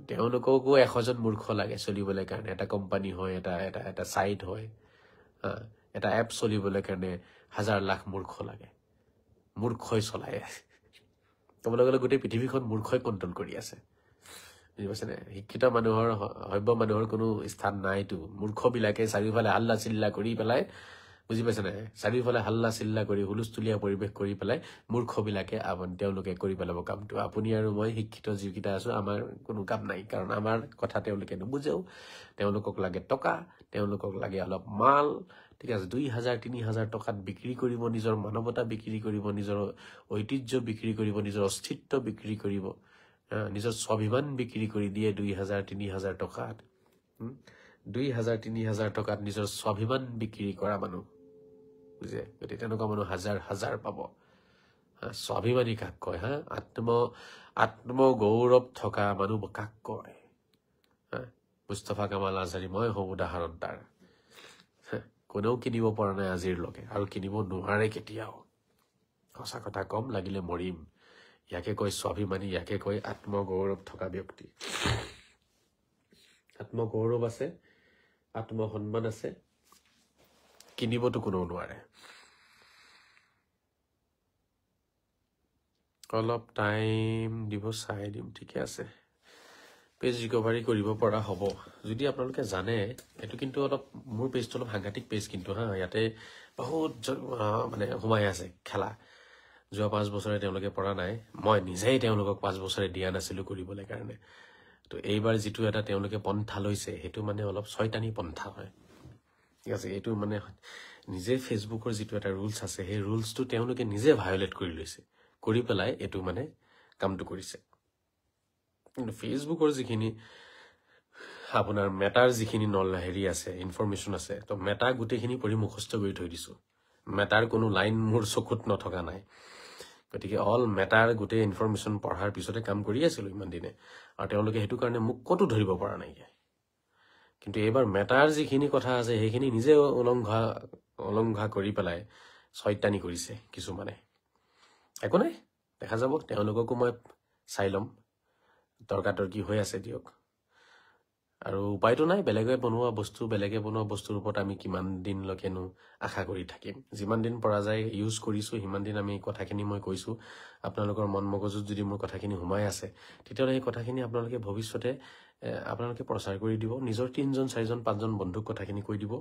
তেওঁলোককো 100জন মূৰ্খ লাগে চলিবলৈ কাৰণে এটা কোম্পানী হয় এটা সাইট হয় এটা এপ চলিবলৈ কাৰণে হাজাৰ লাখ মূৰ্খ লাগে মূৰ্খই চলাই আছে ক'বলৈ গ'লে গোটেই পৃথিৱীখন মূৰ্খই কণ্ট্ৰল কৰি আছে বুজি পাইছেনে শিক্ষিত মানুহৰ সভ্য মানুহৰ কোনো স্থান নাইতো মূৰ্খবিলাকে চাৰিওফালে হাল্লা চিল্লা কৰি পেলাই বুজি পাইছেনে চাৰিওফালে হাল্লা চিল্লা কৰি হুলস্থুলীয়া পৰিৱেশ কৰি পেলাই মূৰ্খবিলাকে তেওঁলোকে কৰি পেলাব কামটো আপুনি আৰু মই শিক্ষিত যিকেইটা আছো আমাৰ কোনো কাম নাই কাৰণ আমাৰ কথা তেওঁলোকে নুবুজেও তেওঁলোকক লাগে টকা তেওঁলোকক লাগে অলপ মাল ঠিক আছে 2000-3000 টকাত বিক্ৰী কৰিব নিজৰ মানৱতা বিক্ৰী কৰিব নিজৰ ঐতিহ্য বিক্ৰী কৰিব নিজৰ অস্তিত্ব বিক্ৰী কৰিব নিজৰ স্বাভিমান বিক্ৰী কৰি দিয়ে 2000-3000 টকাত 2000-3000 টকাত নিজৰ স্বাভিমান বিক্ৰী কৰা মানুহ বুঝে গতিকে তেনেকুৱা মানুহ হাজাৰ হাজাৰ পাব স্বাভিমানী কাক কয় আত্মগৌৰৱ থকা মানুহ কাক কয় মুস্তাফা কামাল আজহাৰী মই হওঁ উদাহৰণ তাৰ কোনেও কিনিব পৰা নাই আজিলৈকে আৰু কিনিব নোৱাৰে কেতিয়াও সঁচা কথা কম লাগিলে মৰিম ইয়াকে কয় স্বাভিমানী ইয়াকে কয় আত্মগৌৰৱ থকা ব্যক্তি আত্মগৌৰৱ আছে আত্মসন্মান আছে কিনিবতো কোনো নোৱাৰে অলপ টাইম দিব চাই দিম ঠিকে আছে পেজ ৰিকভাৰী কৰিব পৰা হ'ব যদি আপোনালোকে জানে এটো কিন্তু অলপ মোৰ পেজটো অলপ সাংঘাতিক পেজ কিন্তু ইয়াতে বহুত মানে সোমাই আছে খেলা যোৱা 5 বছৰে তেওঁলোকে পৰা নাই মই নিজেই তেওঁলোকক 5 বছৰে দিয়া নাছিলো কৰিবলৈ কাৰণে তো এইবাৰ যিটো এটা তেওঁলোকে পন্থা লৈছে হেতু মানে অলপ ছয়তানি পন্থা হয় ঠিক আছে এটো মানে নিজে ফেসবুকৰ যিটো এটা ৰুলছ আছে সেই ৰুলছটো তেওঁলোকে নিজে ভায়োলেট কৰি লৈছে কৰি পেলাই এটো মানে কামটো কৰিছে কিন্তু ফেসবুকৰ যিখিনি আপোনাৰ মেটাৰ যিখিনি হেৰি আছে ইনফৰমেশন আছে তো মেটা গোটেইখিনি পঢ়ি মুখস্থ কৰি থৈ দিছো মেটাৰ কোনো লাইন মোৰ চকুত নথকা নাই গতিকে অল মেটাৰ গোটেই ইনফৰমেশন পঢ়াৰ পিছতে কাম কৰি আছিল ইমান দিনে আৰু তেওঁলোকে হেতু কাৰণে মোক কতো ধৰিব পৰা নাই কিন্তু এবাৰ মেটাৰ যিখিনি কথা আছে সেইখিনি নিজে অলংঘা কৰি পেলাই ছয়তানি কৰিছে কিছু মানে একো নাই দেখা যাব তেওঁলোককো মই চাই লম তৰ্কাতৰ্কি হৈ আছে দিয়ক আৰু উপায়টো নাই বেলেগে বনোৱা বস্তুৰ ওপৰত আমি কিমান দিন লকেনো আশা কৰি থাকিম যিমান দিন পৰা যায় ইউজ কৰিছো হিমান দিন আমি কথাখিনি মই কৈছো আপোনালোকৰ মন মগজুত যদি মোৰ কথাখিনি হুমাই আছে তেতিয়ালে এই কথাখিনি আপোনালোকে ভৱিষ্যতে আপোনালোকে প্ৰচাৰ কৰি দিব নিজৰ 3জন 4জন 5জন বন্ধুক কথাখিনি কৈ দিব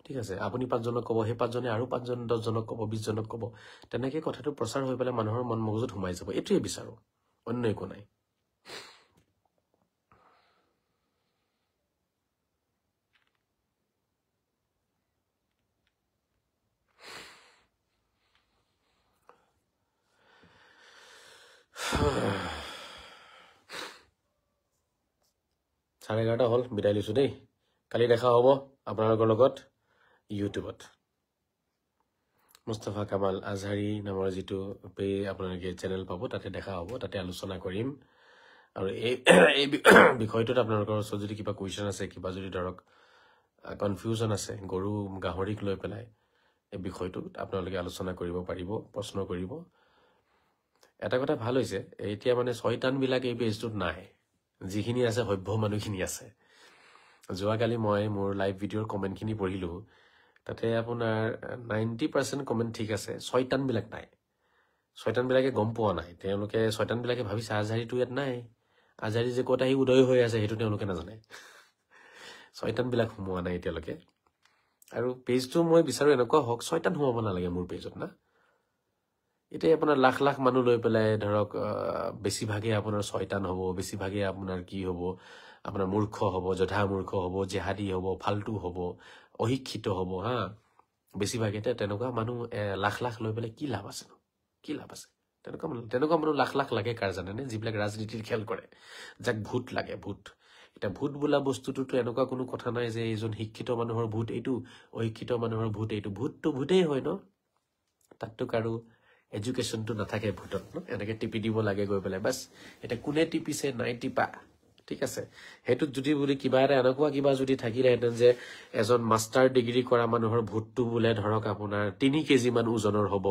ঠিক আছে আপুনি 5জনক কব হে 5জনে আৰু 5জন 10জনক কব 20জনক কব তেনেকৈ কথাটো প্ৰচাৰ হৈ পেলাই মানুহৰ মন মগজুত হুমাই যাব এটোৱে বিচাৰো অন্য একো নাই সাড়ে 11টা হল বিদায় লৈছো দেই কালি দেখা হ'ব আপোনালোকৰ লগত ইউটিউবত মুস্তাফা কামাল আজহাৰী নামৰ যিটো আপোনালোকে চেনেল পাব তাতে দেখা হ'ব তাতে আলোচনা কৰিম আৰু এই বিষয়টোত আপোনালোকৰ ওচৰত যদি কিবা কুৱেশ্যন আছে, কিবা যদি ধৰক কনফিউজন আছে গৰু গাহৰিক লৈ পেলাই, এই বিষয়টোত আপোনালোকে আলোচনা কৰিব পাৰিব, প্ৰশ্ন কৰিব। এটা কথা ভাল হৈছে, এতিয়া মানে শয়তানবিলাক এই পেজটোত নাই, যিখিনি আছে সভ্য মানুহখিনি আছে। যোৱাকালি মই মোৰ লাইভ ভিডিঅ'ৰ কমেণ্টখিনি পঢ়িলোঁ, তাতে আপোনাৰ 90% কমেণ্ট ঠিক আছে, শয়তানবিলাক নাই। শয়তানবিলাকে গম পোৱা নাই, তেওঁলোকে শয়তানবিলাকে ভাবিছে আজহাৰীটো ইয়াত নাই, আজহাৰী যে ক'ত আহি উদয় হৈ আছে সেইটো তেওঁলোকে নাজানে। শয়তানবিলাক সোমোৱা নাই এতিয়ালৈকে। আৰু পেজটো মই বিচাৰোঁ এনেকুৱা হওক, শয়তান সোমাব নালাগে মোৰ পেজত না। এতিয়া আপোনাৰ লাখ লাখ মানুহ লৈ পেলাই ধৰক বেছিভাগে আপোনাৰ শয়তান হ'ব, বেছিভাগে আপোনাৰ কি হ'ব, আপোনাৰ মূৰ্খ হ'ব, জধা মূৰ্খ হ'ব, জেহাদী হ'ব, ফাল্টু হ'ব, অশিক্ষিত হ'ব, হা, বেছিভাগে। তেনেকুৱা মানুহ লাখ লাখ লৈ পেলাই কি লাভ আছে? কি লাভ আছে? তেনেকুৱা মানুহ লাখ লাখ লাগে কাৰ জানেনে? যিবিলাক ৰাজনীতিৰ খেল কৰে, যাক ভোট লাগে, ভোট। এতিয়া ভোট বোলা বস্তুটোতো এনেকুৱা কোনো কথা নাই যে এইজন শিক্ষিত মানুহৰ ভোট এইটো, অশিক্ষিত মানুহৰ ভোট এইটো। ভোটটো ভোটেই হয় ন, তাততো কাৰো এডুকেশ্যনটো নাথাকে ভোটত ন, এনেকে টিপি দিব লাগে গৈ পেলাই বাছ। এতিয়া কোনে টিপিছে নাই টিপা, ঠিক আছে। সেইটোত যদি বুলি কিবা এটা এনেকুৱা কিবা যদি থাকিলেহেঁতেন যে এজন মাষ্টাৰ ডিগ্ৰী কৰা মানুহৰ ভোটটো বোলে ধৰক আপোনাৰ 3 কেজিমান ওজনৰ হ'ব,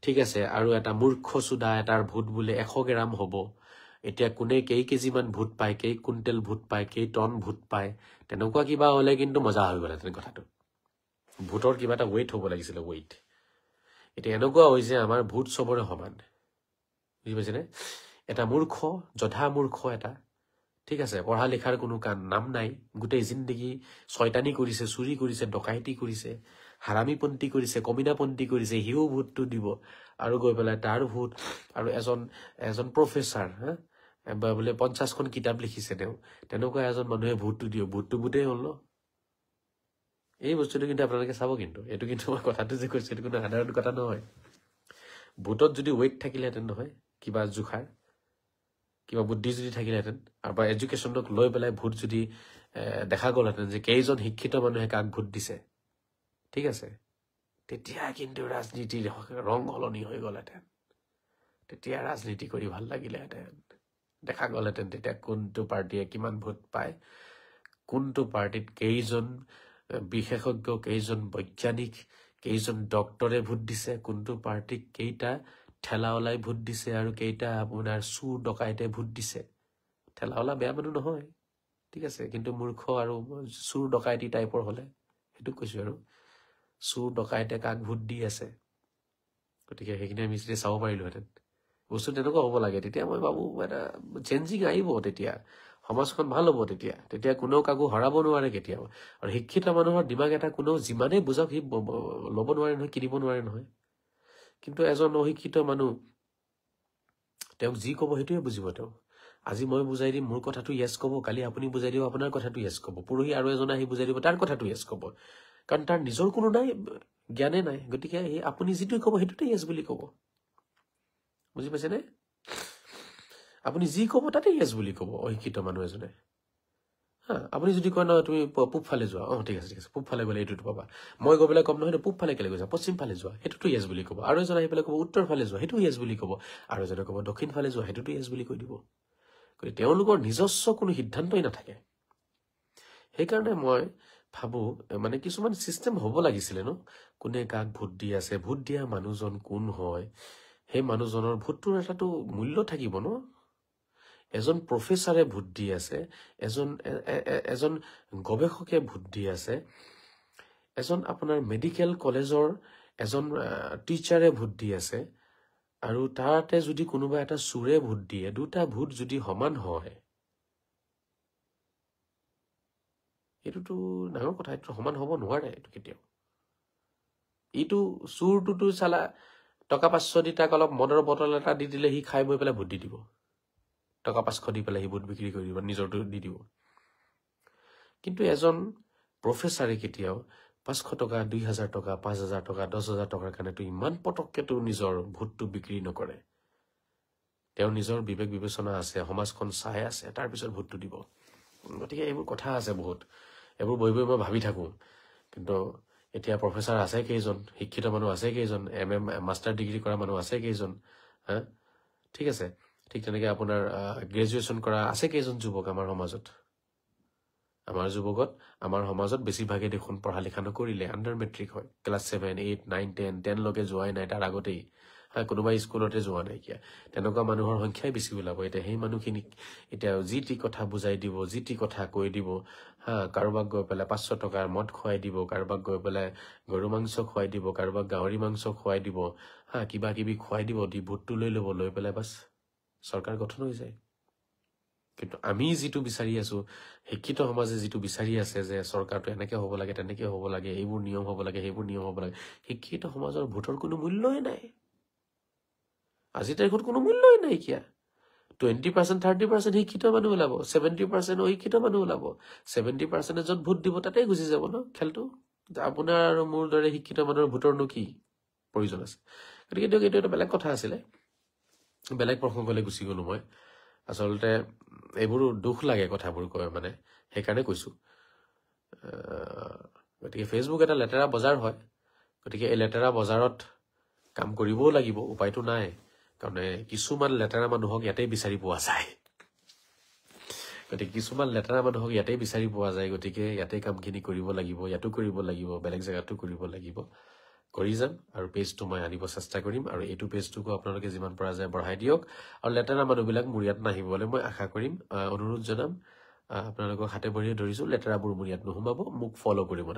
ঠিক আছে, আৰু এটা মূৰ্খ চোদা এটাৰ ভোট বোলে 100 গ্ৰাম হ'ব। এতিয়া কোনে কেই কেজিমান ভোট পায়, কেই কুইণ্টেল ভোট পায়, কেই টন ভোট পায়, তেনেকুৱা কিবা হ'লে কিন্তু মজা হৈ গ'লহেঁতেন কথাটো। ভোটৰ কিবা এটা ৱেইট হ'ব লাগিছিলে, ৱেইট। এতিয়া এনেকুৱা হৈছে আমাৰ ভোট চবৰে সমান, বুজি পাইছেনে? এটা মূৰ্খ, জধা মূৰ্খ এটা, ঠিক আছে, পঢ়া লিখাৰ কোনো নাম নাই, গোটেই জিন্দগী ছয়তানি কৰিছে, চুৰি কৰিছে, ডকাইতি কৰিছে, হাৰামীপন্থী কৰিছে, কমিনাপন্থী কৰিছে, সিও ভোটটো দিব। আৰু গৈ পেলাই তাৰ ভোট, আৰু এজন প্ৰফেচাৰ, হা, বোলে 50খন কিতাপ লিখিছে তেওঁ, তেনেকুৱা এজন মানুহে ভোটটো দিওঁ, ভোটটো ভোটেই হ'ল ন। এই বস্তুটো কিন্তু আপোনালোকে চাব, কিন্তু এইটো কিন্তু মই কথাটো যে কৈছোঁ এইটো কোনো সাধাৰণ কথা নহয়। ভোটত যদি ৱেইট থাকিলেহেঁতেন নহয়, কিবা জোখাৰ, কিবা বুদ্ধি যদি থাকিলেহেঁতেন, আৰু বা এডুকেশ্যনক লৈ পেলাই ভোট যদি দেখা গ'লহেঁতেন যে কেইজন শিক্ষিত মানুহে কাক ভোট দিছে, ঠিক আছে, তেতিয়া কিন্তু ৰাজনীতিৰ ৰং সলনি হৈ গ'লহেঁতেন। তেতিয়া ৰাজনীতি কৰি ভাল লাগিলেহেঁতেন, দেখা গ'লহেঁতেন তেতিয়া কোনটো পাৰ্টীয়ে কিমান ভোট পায়, কোনটো পাৰ্টীত কেইজন বিশেষজ্ঞ, কেইজন বৈজ্ঞানিক, কেইজন ডক্টৰে ভোট দিছে, কোনটো পাৰ্টীক কেইটা ঠেলাওলাই ভোট দিছে, আৰু কেইটা আপোনাৰ চুৰ ডকাইতে ভোট দিছে। ঠেলাওলা বেয়া মানুহ নহয়, ঠিক আছে, কিন্তু মূৰ্খ আৰু চুৰ ডকাইতি টাইপৰ হ'লে, সেইটো কৈছোঁ। আৰু চুৰ ডকাইতে কাক ভোট দি আছে, গতিকে সেইখিনি আমি যেতিয়া চাব পাৰিলোহেঁতেন, বস্তু তেনেকুৱা হ'ব লাগে। তেতিয়া মই ভাবোঁ এটা চেঞ্জিং আহিব, তেতিয়া সমাজখন ভাল হ'ব। তেতিয়া কোনেও কাকো হৰাব নোৱাৰে কেতিয়াও। আৰু শিক্ষিত মানুহৰ দিমাগ এটা কোনেও যিমানেই বুজক সি ল'ব নোৱাৰে নহয়, কিনিব নোৱাৰে নহয়। কিন্তু এজন অশিক্ষিত মানুহ, তেওঁক যি ক'ব সেইটোৱে বুজিব। তেওঁ আজি মই বুজাই দিম, মোৰ কথাটো য়েছ ক'ব, কালি আপুনি বুজাই দিব, আপোনাৰ কথাটো য়েছ ক'ব, পৰহি আৰু এজন আহি বুজাই দিব, তাৰ কথাটো য়েছ ক'ব। কাৰণ তাৰ নিজৰ কোনো নাই, জ্ঞানে নাই, গতিকে আপুনি যিটো ক'ব সেইটোতে য়েছ বুলি ক'ব। বুজি পাইছেনে? আপুনি যি ক'ব তাতে য়েছ বুলি ক'ব অশিক্ষিত মানুহ এজনে। হা, আপুনি যদি কয় নহয় তুমি পূব ফালে যোৱা, ঠিক আছে, পূব ফালে গ'লে এইটোতো পাবা, মই গৈ পেলাই ক'ম নহয় পূব ফালে কেলে গৈছা, পশ্চিম ফালে যোৱা, সেইটোতো য়েছ বুলি ক'ব। আৰু এজন আহি পেলাই ক'ব উত্তৰ ফালে যোৱা, সেইটো য়েছ বুলি ক'ব। আৰু এজনে ক'ব দক্ষিণ ফালে যোৱা, সেইটোতো য়েছ বুলি কৈ দিব। গতিকে তেওঁলোকৰ নিজস্ব কোনো সিদ্ধান্তই নাথাকে। সেইকাৰণে মই ভাবোঁ মানে কিছুমান ছিষ্টেম হ'ব লাগিছিলে ন, কোনে কাক ভোট দি আছে, ভোট দিয়া মানুহজন কোন হয়, সেই মানুহজনৰ ভোটটোৰ এটাতো মূল্য থাকিব ন। এজন প্ৰফেচাৰে ভোট দি আছে, এজন গৱেষকে ভোট দি আছে, এজন আপোনাৰ মেডিকেল কলেজৰ এজন টিচাৰে ভোট দি আছে, আৰু তাতে যদি কোনোবা এটা চোৰে ভোট দিয়ে, দুটা ভোট যদি সমান হয়, এইটোতো ডাঙৰ কথা। এইটো সমান হ'ব নোৱাৰে এইটো কেতিয়াও। ইটো চোৰটোতো চালা টকা 500 দি তাক অলপ মদৰ বটল এটা দি দিলে সি খাই বৈ পেলাই ভোট দি দিব, টকা 500 দি পেলাই সি ভোট বিক্ৰী কৰি দিব, নিজৰটো দি দিব। কিন্তু এজন প্ৰফেচাৰে কেতিয়াও 500 টকা, 2000 টকা, 5000 টকা, 10,000 টকাৰ কাৰণেতো ইমান পটককেতো নিজৰ ভোটটো বিক্ৰী নকৰে। তেওঁৰ নিজৰ বিবেক বিবেচনা আছে, সমাজখন চাই আছে, তাৰপিছত ভোটটো দিব। গতিকে এইবোৰ কথা আছে বহুত, এইবোৰ বহি বহি মই ভাবি থাকোঁ। কিন্তু এতিয়া প্ৰফেচাৰ আছে কেইজন, শিক্ষিত মানুহ আছে কেইজন, মাষ্টাৰ ডিগ্ৰী কৰা মানুহ আছে কেইজন, হা, ঠিক আছে। ঠিক তেনেকে আপোনাৰ গ্ৰেজুৱেশ্যন কৰা আছে কেইজন যুৱক আমাৰ সমাজত আমাৰ সমাজত বেছিভাগে দেখোন পঢ়া লিখা নকৰিলে আণ্ডাৰ মেট্ৰিক হয় ক্লাছ 7 8 9 10 10 লৈকে যোৱাই নাই তাৰ আগতেই কোনোবাই স্কুলতে যোৱা নাইকিয়া তেনেকুৱা মানুহৰ সংখ্যাই বেছি ওলাব এতিয়া সেই মানুহখিনিক এতিয়া যি টি কথা বুজাই দিব যি টি কথা কৈ দিব কাৰোবাক গৈ পেলাই 500 টকাৰ মদ খুৱাই দিব কাৰোবাক গৈ পেলাই গৰু মাংস খুৱাই দিব কাৰোবাক গাহৰি মাংস খুৱাই দিব কিবা কিবি খুৱাই দিব দি ভোটটো লৈ ল'ব লৈ পেলাই বাছ চৰকাৰ গঠন হৈ যায় কিন্তু আমি যিটো বিচাৰি আছো শিক্ষিত সমাজে যিটো বিচাৰি আছে যে চৰকাৰটো এনেকে হ'ব লাগে তেনেকে হ'ব লাগে এইবোৰ নিয়ম হ'ব লাগে সেইবোৰ নিয়ম হ'ব লাগে শিক্ষিত সমাজৰ ভোটৰ কোনো মূল্যই নাই আজিৰ তাৰিখত কোনো মূল্যই নাইকিয়া 20% 30% শিক্ষিত মানুহ ওলাব 70% অশিক্ষিত মানুহ ওলাব 70% য'ত ভোট দিব তাতে গুচি যাব ন খেলটো আপোনাৰ আৰু মোৰ দৰে শিক্ষিত মানুহৰ ভোটৰনো কি প্ৰয়োজন আছে গতিকে এইটো এটা বেলেগ কথা আছিলে বেলেগ প্ৰসংগলৈ গুচি গলো মই আচলতে এইবোৰো দুখ লাগে কথাবোৰ কয় মানে সেইকাৰণে কৈছো গতিকে ফেচবুক এটা লেতেৰা বজাৰ হয় গতিকে এই লেতেৰা বজাৰত কাম কৰিবও লাগিব উপায়টো নাই কাৰণ কিছুমান লেতেৰা মানুহক ইয়াতেই বিচাৰি পোৱা যায় গতিকে ইয়াতে কামখিনি কৰিব লাগিব ইয়াতো কৰিব লাগিব বেলেগ জেগাতো কৰিব লাগিব কৰি যাম আৰু পেজটো মই আনিব চেষ্টা কৰিম আৰু এইটো পেজটোকো আপোনালোকে যিমান পৰা যায় বঢ়াই দিয়ক আৰু লেতেৰা মানুহবিলাক মোৰ ইয়াত নাহিবলৈ মই আশা কৰিম অনুৰোধ জনাম আপোনালোকক হাতে ভৰিয়ে ধৰিছো লেতেৰাবোৰ মোৰ ইয়াত নোসোমাব মোক ফলো কৰিব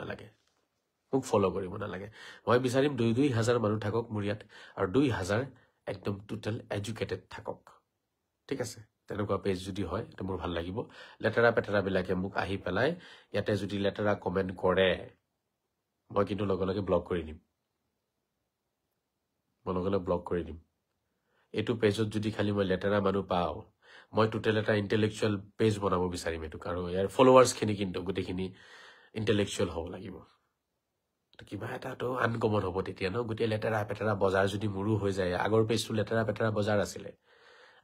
নালাগে মই বিচাৰিম 2,000 মানুহ থাকক মোৰ ইয়াত আৰু 2,000 একদম টোটেল এডুকেটেড থাকক ঠিক আছে তেনেকুৱা পেজ যদি হয় এটা মোৰ ভাল লাগিব লেতেৰা পেটেৰাবিলাকে মোক আহি পেলাই ইয়াতে যদি লেতেৰা কমেণ্ট কৰে মই কিন্তু লগে ব্লক কৰি দিম এইটো পেজত যদি খালি মই লেতেৰা মানুহ পাওঁ মই টোটেল এটা ইণ্টেলেকচুৱেল পেজ বনাব বিচাৰিম এইটো আৰু ইয়াৰ ফলোৱাৰ্ছখিনি কিন্তু গোটেইখিনি ইণ্টেলেকচুৱেল হ'ব লাগিব কিবা এটাতো আনকমন হ'ব তেতিয়া ন গোটেই লেতেৰা পেটেৰা বজাৰ যদি মোৰো হৈ যায় আগৰ পেজটো লেতেৰা পেটেৰা বজাৰ আছিলে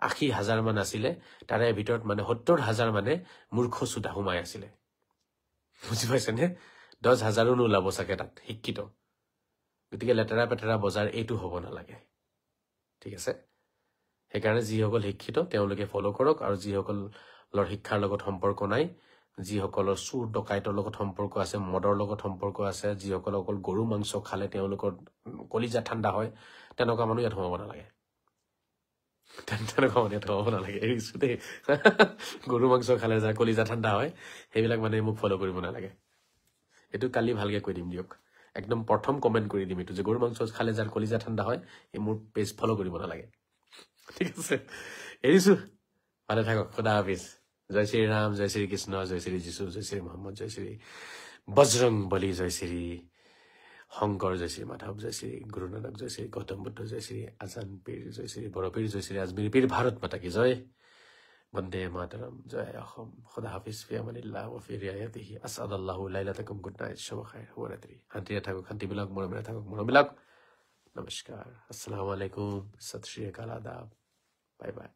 80,000 মান আছিলে তাৰে ভিতৰত মানে 70,000 মানে মূৰ্খ চোদা সোমাই আছিলে বুজি পাইছেনে 10,000 নোলাব চাগে তাত শিক্ষিত গতিকে লেতেৰা পেটেৰা বজাৰ এইটো হ'ব নালাগে ঠিক আছে সেইকাৰণে যিসকল শিক্ষিত তেওঁলোকে ফলো কৰক আৰু যিসকলৰ শিক্ষাৰ লগত সম্পৰ্ক নাই যিসকলৰ চুৰ ডকাইতৰ লগত সম্পৰ্ক আছে মদৰ লগত সম্পৰ্ক আছে যিসকল অকল গৰু মাংস খালে তেওঁলোকৰ কলিজা ঠাণ্ডা হয় তেনেকুৱা মানুহ ইয়াত সোমাব নালাগে এৰিছো দেই গৰু মাংস খালে যাৰ কলিজা ঠাণ্ডা হয় সেইবিলাক মানে মোক ফলো কৰিব নালাগে এইটো কালি ভালকে কৈ দিম দিয়ক একদম প্ৰথম কমেণ্ট কৰি দিম এইটো যে গৰু মাংস খালে যাৰ কলিজা ঠাণ্ডা হয় এই মোৰ পেজ ফলো কৰিব নালাগে ঠিক আছে এৰিছো ভালে থাকক খুদা হাফিজ জয় শ্ৰী ৰাম জয় শ্ৰী কৃষ্ণ জয় শ্ৰী যীশু জয় শ্ৰী মহম্মদ জয় শ্ৰী বজৰং বলি জয় শ্ৰী শংকৰ জয় শ্ৰী মাধৱ জয় শ্ৰী গুৰু নানক জয় শ্ৰী গৌতম বুদ্ধ জয় শ্ৰী আজান পীৰ জয় শ্ৰী বৰপীৰ জয় শ্ৰী আজমিৰ পীৰ ভাৰত মাতা কি জয় বন্দে মাতৰম জয় অসম খুদা হাফিজ ফি আমানিল্লাহ ও ফি ৰিয়ায়াতিহি আসাদাল্লাহু লাইলাতাকুম গুড নাইট শুভ খাইৰ শুভৰাত্ৰি শান্তিৰে থাকক শান্তিবিলাক মৰমেৰে থাকক মৰমবিলাক নমস্কাৰ আসসালামু আলাইকুম সত শ্ৰী আকাল আদাব বাই বাই